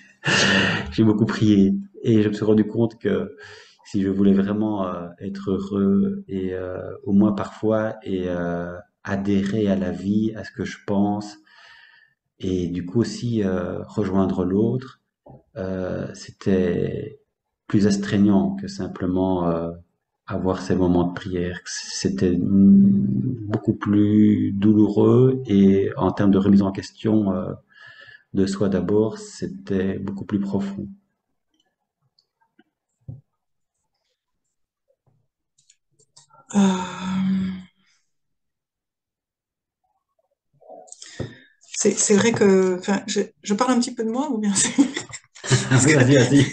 j'ai beaucoup prié, et je me suis rendu compte que si je voulais vraiment être heureux et au moins parfois et adhérer à la vie, à ce que je pense, et du coup aussi rejoindre l'autre, c'était plus astreignant que simplement avoir ces moments de prière. C'était beaucoup plus douloureux et en termes de remise en question de soi d'abord, c'était beaucoup plus profond. Euh, c'est vrai que, enfin, je parle un petit peu de moi ou bien parce Oui, que, vas-y, vas-y.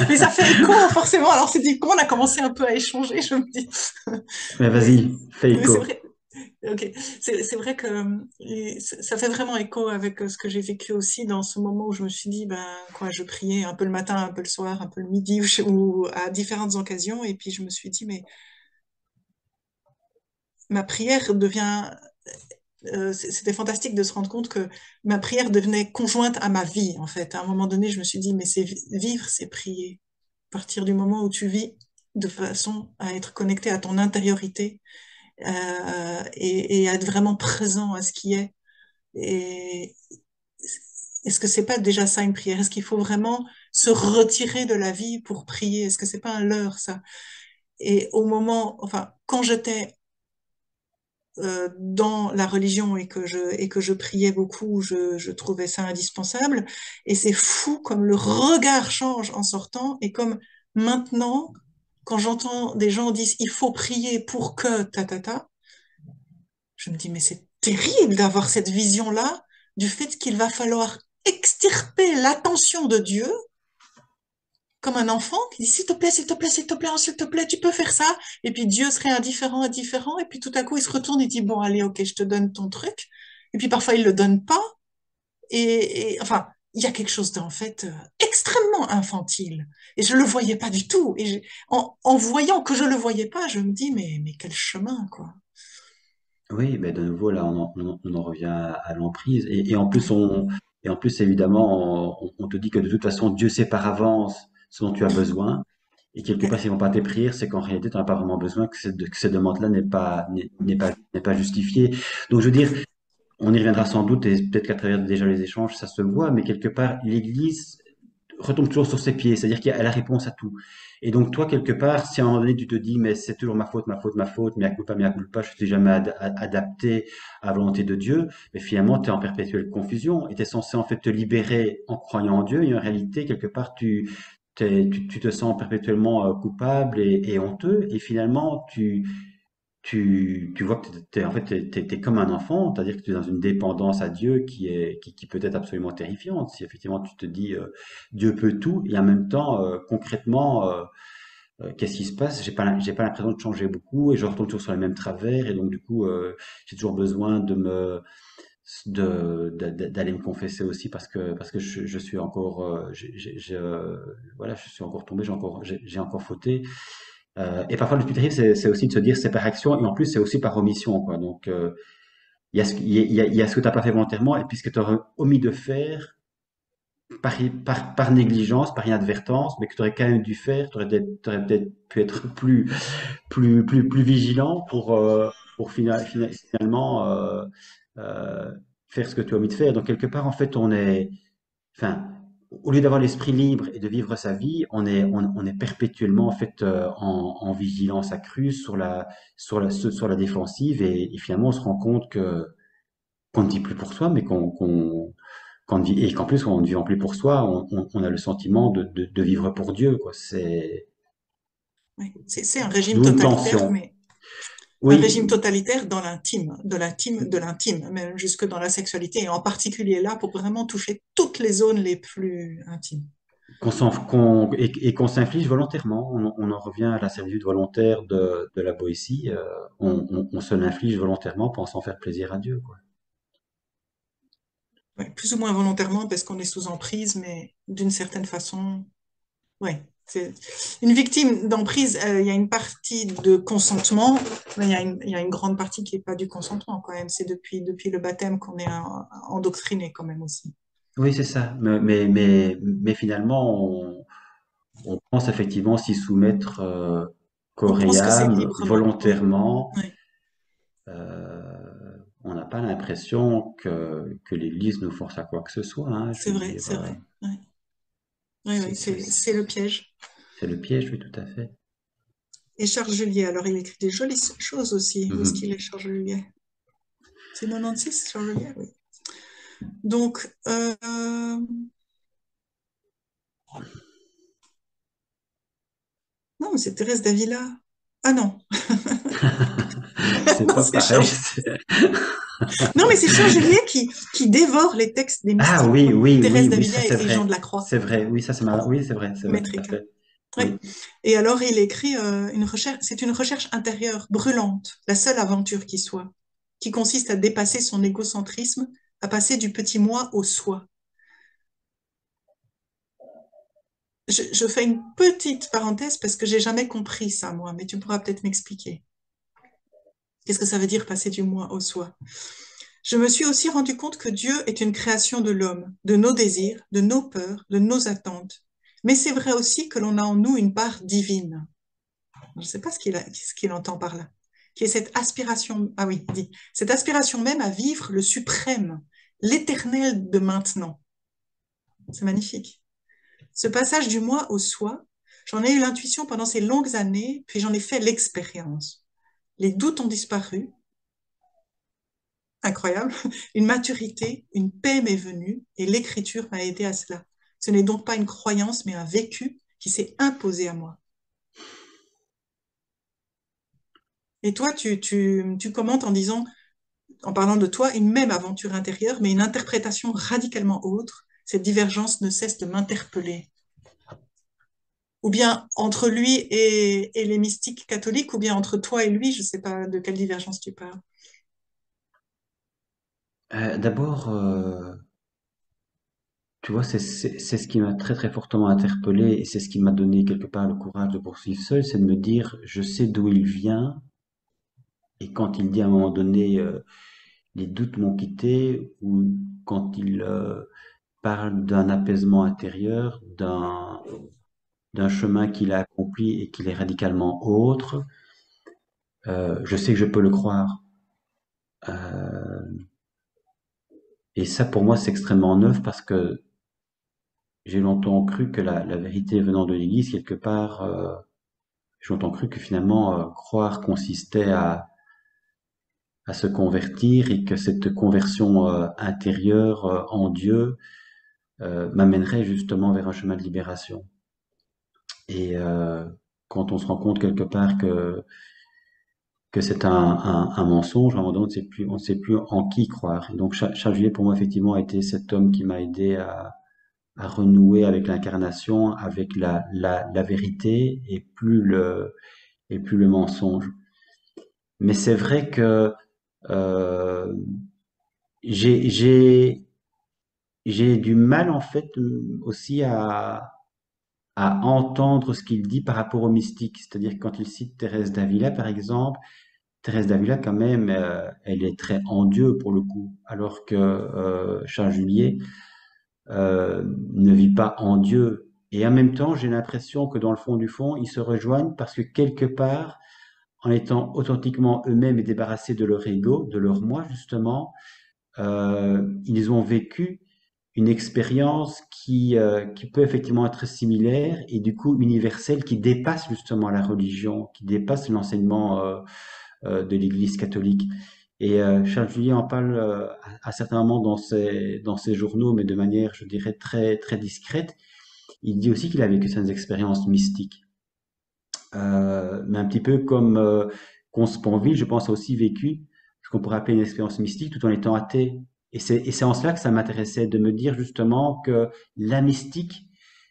mais ça fait écho forcément. Alors c'est dit, comme on a commencé un peu à échanger, je me dis, Mais mais, vas-y, fais mais c'est écho. vrai. Ok, c'est vrai que ça fait vraiment écho avec ce que j'ai vécu aussi dans ce moment où je me suis dit, ben quoi, je priais un peu le matin, un peu le soir, un peu le midi ou à différentes occasions, et puis je me suis dit, mais ma prière devient c'était fantastique de se rendre compte que ma prière devenait conjointe à ma vie, en fait. À un moment donné, je me suis dit, mais c'est vivre, c'est prier. À partir du moment où tu vis de façon à être connecté à ton intériorité et être vraiment présent à ce qui est. Et est-ce que c'est pas déjà ça une prière? Est-ce qu'il faut vraiment se retirer de la vie pour prier? Est-ce que c'est pas un leurre, ça? Et au moment, enfin, quand j'étais dans la religion et que je priais beaucoup, je trouvais ça indispensable. Et c'est fou comme le regard change en sortant et comme maintenant, quand j'entends des gens dire il faut prier pour que ta ta ta, je me dis mais c'est terrible d'avoir cette vision-là du fait qu'il va falloir extirper l'attention de Dieu comme un enfant qui dit s'il te plaît, s'il te plaît, s'il te plaît, s'il te plaît, tu peux faire ça. Et puis Dieu serait indifférent, indifférent. Et puis tout à coup, il se retourne et dit bon, allez, ok, je te donne ton truc. Et puis parfois, il le donne pas. Enfin, il y a quelque chose d'en fait extrêmement infantile. Et je le voyais pas du tout. Et en voyant que je le voyais pas, je me dis mais quel chemin, quoi. Oui, mais de nouveau, là, on en revient à l'emprise. Et en plus, Ouais. évidemment, on te dit que de toute façon, Dieu sait par avance ce dont tu as besoin. Et quelque part, Ouais. s'ils vont pas tes prières, c'est qu'en réalité, tu n'as pas vraiment besoin, que cette demande-là n'est pas justifiée. Donc, je veux dire, on y reviendra sans doute, et peut-être qu'à travers déjà les échanges, ça se voit, mais quelque part, l'Église retombe toujours sur ses pieds, c'est-à-dire qu'il y a la réponse à tout. Et donc toi, quelque part, si à un moment donné tu te dis, mais c'est toujours ma faute, ma faute, ma faute, mea culpa, je ne suis jamais adapté à la volonté de Dieu, mais finalement tu es en perpétuelle confusion et tu es censé en fait te libérer en croyant en Dieu, et en réalité, quelque part, tu te sens perpétuellement coupable et honteux, et finalement tu vois que en fait, t'es comme un enfant, c'est-à-dire que tu es dans une dépendance à Dieu qui peut être absolument terrifiante. Si effectivement tu te dis Dieu peut tout, et en même temps, concrètement, qu'est-ce qui se passe? J'ai pas l'impression de changer beaucoup, et je retombe toujours sur les mêmes travers, et donc du coup, j'ai toujours besoin d'aller me confesser aussi parce que je suis encore, voilà, je suis encore tombé, j'ai encore fauté. Et parfois, le plus terrible, c'est aussi de se dire c'est par action et en plus, c'est aussi par omission, quoi. Donc, il y a ce que tu n'as pas fait volontairement et puis ce que tu aurais omis de faire par négligence, par inadvertance, mais que tu aurais quand même dû faire. Tu aurais peut-être pu être plus vigilant pour finalement euh, faire ce que tu as omis de faire. Donc, quelque part, en fait, enfin, au lieu d'avoir l'esprit libre et de vivre sa vie, on est perpétuellement en fait en vigilance accrue sur la défensive et finalement on se rend compte que qu'on ne vit plus pour soi, mais qu'on ne vit et qu'en plus en ne vivant plus pour soi, on a le sentiment de vivre pour Dieu, quoi. C'est Ouais. C'est un régime d'où une totalitaire, tension. mais un régime Oui, totalitaire dans l'intime, de l'intime, même jusque dans la sexualité, et en particulier là pour vraiment toucher toutes les zones les plus intimes. et qu'on s'inflige volontairement. On en revient à la servitude volontaire de la Boétie. On se l'inflige volontairement pensant faire plaisir à Dieu, quoi. Ouais, plus ou moins volontairement parce qu'on est sous emprise, mais d'une certaine façon, ouais. C'est une victime d'emprise. Il y a une partie de consentement, mais il y a une grande partie qui n'est pas du consentement quand même. C'est depuis le baptême qu'on est endoctriné quand même aussi. Oui, c'est ça. Mais finalement, on pense effectivement s'y soumettre On corps et pense que c'est âme, librement. Oui, volontairement. oui, On n'a pas l'impression que l'Église nous force à quoi que ce soit, hein. Je c'est veux vrai, dire, c'est vrai. Oui, oui, c'est oui, c'est- c'est le piège. c'est le piège, oui, tout à fait. Et Charles Juliet, alors il écrit des jolies choses aussi. Où est-ce qu'il Mhm. est, Charles Juliet? C'est 96, Charles Juliet, oui. Donc, non, mais c'est Thérèse d'Avila. Ah non, C'est non, pas c'est pareil. Charles. Non, mais c'est Charles Juliet qui dévore les textes des Ah mystiques, oui, quoi. oui, oui, Thérèse oui, ça d'Avila c'est et Jean vrai. de la Croix, C'est vrai, oui, ça c'est marrant. Oui, c'est vrai, tout à métrique. fait. Ouais. Oui. Et alors, il écrit une recherche, c'est une recherche intérieure, brûlante, la seule aventure qui soit, qui consiste à dépasser son égocentrisme, à passer du petit moi au soi. Je fais une petite parenthèse parce que j'ai jamais compris ça, moi, mais tu pourras peut-être m'expliquer. Qu'est-ce que ça veut dire passer du moi au soi? Je me suis aussi rendu compte que Dieu est une création de l'homme, de nos désirs, de nos peurs, de nos attentes. Mais c'est vrai aussi que l'on a en nous une part divine. Je ne sais pas ce qu'il entend par là. qui est cette aspiration, ah oui, dit, cette aspiration même à vivre le suprême, l'éternel de maintenant. C'est magnifique. Ce passage du moi au soi, j'en ai eu l'intuition pendant ces longues années, puis j'en ai fait l'expérience. Les doutes ont disparu, incroyable, une maturité, une paix m'est venue, et l'écriture m'a aidé à cela. Ce n'est donc pas une croyance, mais un vécu qui s'est imposé à moi. Et toi, tu commentes en disant, en parlant de toi, une même aventure intérieure, mais une interprétation radicalement autre. Cette divergence ne cesse de m'interpeller. Ou bien entre lui et les mystiques catholiques, ou bien entre toi et lui, je ne sais pas de quelle divergence tu parles. D'abord, tu vois, c'est ce qui m'a très très fortement interpellé et c'est ce qui m'a donné quelque part le courage de poursuivre seul, c'est de me dire, je sais d'où il vient et quand il dit à un moment donné, les doutes m'ont quitté ou quand il parle d'un apaisement intérieur, d'un chemin qu'il a accompli et qu'il est radicalement autre, je sais que je peux le croire. Euh, et ça, pour moi, c'est extrêmement neuf parce que j'ai longtemps cru que la vérité venant de l'Église, quelque part, j'ai longtemps cru que finalement, croire consistait à se convertir et que cette conversion intérieure en Dieu m'amènerait justement vers un chemin de libération. Et quand on se rend compte quelque part que c'est un mensonge, à un moment donné, on ne sait plus en qui croire. Et donc Charles Juillet, pour moi, effectivement, a été cet homme qui m'a aidé à renouer avec l'incarnation, avec la vérité et plus le mensonge. Mais c'est vrai que euh, j'ai j'ai j'ai du mal en fait aussi à entendre ce qu'il dit par rapport au mystique. C'est-à-dire que quand il cite Thérèse d'Avila, par exemple, Thérèse d'Avila, quand même, elle est très en Dieu pour le coup, alors que Charles Julier ne vit pas en Dieu. Et en même temps, j'ai l'impression que dans le fond du fond, ils se rejoignent parce que quelque part, en étant authentiquement eux-mêmes et débarrassés de leur ego, de leur moi justement, ils ont vécu une expérience qui peut effectivement être similaire et du coup universelle, qui dépasse justement la religion, qui dépasse l'enseignement de l'Église catholique. Et Charles Julier en parle à certains moments dans ses journaux, mais de manière, je dirais, très, très discrète. Il dit aussi qu'il a vécu certaines expériences mystiques. Mais un petit peu comme Consponville, je pense, a aussi vécu ce qu'on pourrait appeler une expérience mystique tout en étant athée. Et c'est en cela que ça m'intéressait de me dire justement que la mystique,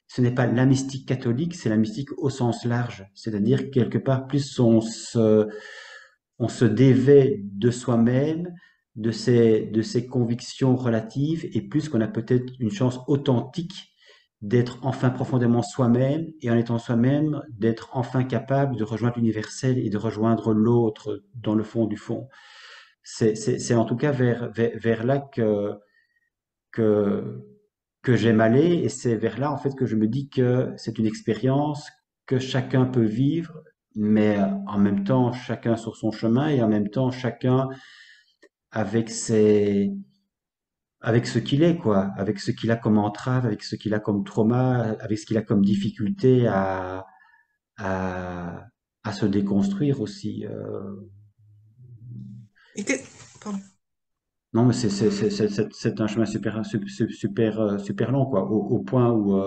ce n'est pas la mystique catholique, c'est la mystique au sens large. C'est-à-dire quelque part, plus on se dévait de soi-même, de ses convictions relatives, et plus qu'on a peut-être une chance authentique d'être enfin profondément soi-même, et en étant soi-même, d'être enfin capable de rejoindre l'universel et de rejoindre l'autre dans le fond du fond. C'est en tout cas vers là que, que j'aime aller, et c'est vers là en fait que je me dis que c'est une expérience que chacun peut vivre, mais en même temps chacun sur son chemin et en même temps chacun avec avec ce qu'il est quoi, avec ce qu'il a comme entrave, avec ce qu'il a comme trauma, avec ce qu'il a comme difficulté à, à se déconstruire aussi. Et que, pardon. Non, mais c'est un chemin super long quoi, au point où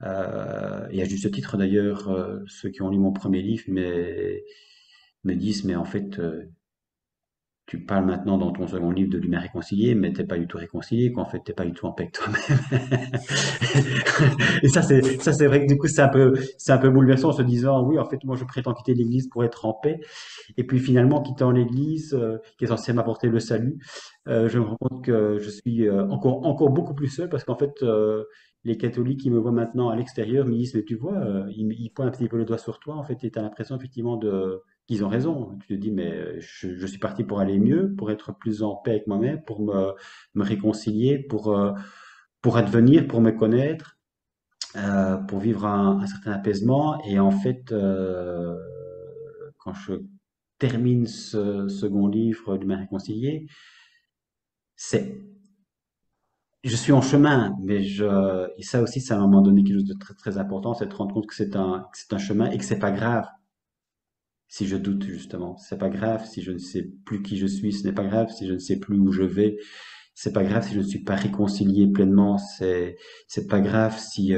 et à juste titre d'ailleurs, ceux qui ont lu mon premier livre me disent, mais en fait, tu parles maintenant dans ton second livre de l'humain réconcilié, mais t'es pas du tout réconcilié, qu'en fait, t'es pas du tout en paix avec toi-même. Et ça, c'est vrai que du coup, c'est un peu bouleversant en se disant, oui, en fait, moi, je prétends quitter l'église pour être en paix. Et puis finalement, quittant l'église, qui est censée m'apporter le salut, je me rends compte que je suis encore beaucoup plus seul parce qu'en fait, les catholiques qui me voient maintenant à l'extérieur me disent, mais tu vois, ils pointent un petit peu le doigt sur toi, en fait, et tu as l'impression effectivement qu'ils ont raison. Tu te dis, mais je suis parti pour aller mieux, pour être plus en paix avec moi-même, pour me réconcilier, pour advenir, pour me connaître, pour vivre un certain apaisement. Et en fait, quand je termine ce second livre du Mal réconcilié, c'est je suis en chemin, et ça aussi, c'est à un moment donné quelque chose de très, très important, c'est de te rendre compte que c'est un chemin et que c'est pas grave si je doute, justement. C'est pas grave si je ne sais plus qui je suis, ce n'est pas grave si je ne sais plus où je vais, c'est pas grave si je ne suis pas réconcilié pleinement, c'est pas grave si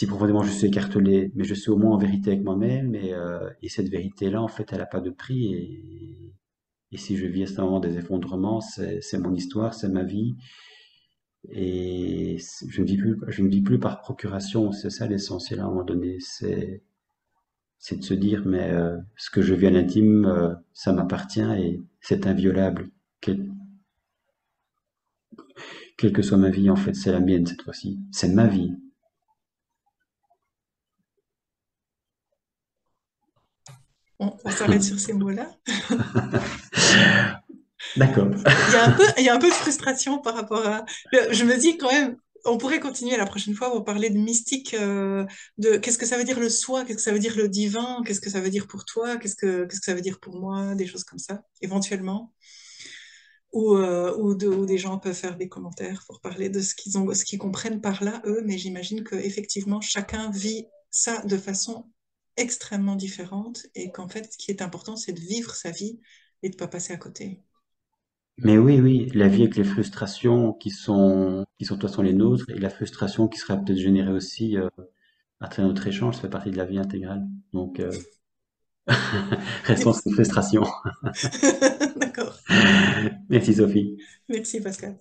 profondément je suis écartelé, mais je suis au moins en vérité avec moi-même et cette vérité-là, en fait, elle a pas de prix et si je vis à ce moment des effondrements, c'est mon histoire, c'est ma vie. Et je ne vis plus par procuration, c'est ça l'essentiel à un moment donné, c'est de se dire, mais ce que je vis à l'intime, ça m'appartient et c'est inviolable. Quelle, quelle que soit ma vie, en fait, c'est la mienne cette fois-ci. C'est ma vie. On s'arrête sur ces mots-là. D'accord. Il y a un peu de frustration par rapport à. Je me dis quand même, on pourrait continuer la prochaine fois pour parler de mystique, de qu'est-ce que ça veut dire le soi, qu'est-ce que ça veut dire le divin, qu'est-ce que ça veut dire pour toi, qu'est-ce que ça veut dire pour moi, des choses comme ça, éventuellement. Ou des gens peuvent faire des commentaires pour parler de ce qu'ils comprennent par là, eux, mais j'imagine qu'effectivement, chacun vit ça de façon extrêmement différente et qu'en fait, ce qui est important, c'est de vivre sa vie et de ne pas passer à côté. Mais oui, oui, la vie avec les frustrations qui sont de toute façon les nôtres et la frustration qui sera peut-être générée aussi à travers notre échange, ça fait partie de la vie intégrale. Donc, restons sur les Merci. frustrations. D'accord. Merci Sophie. Merci Pascal.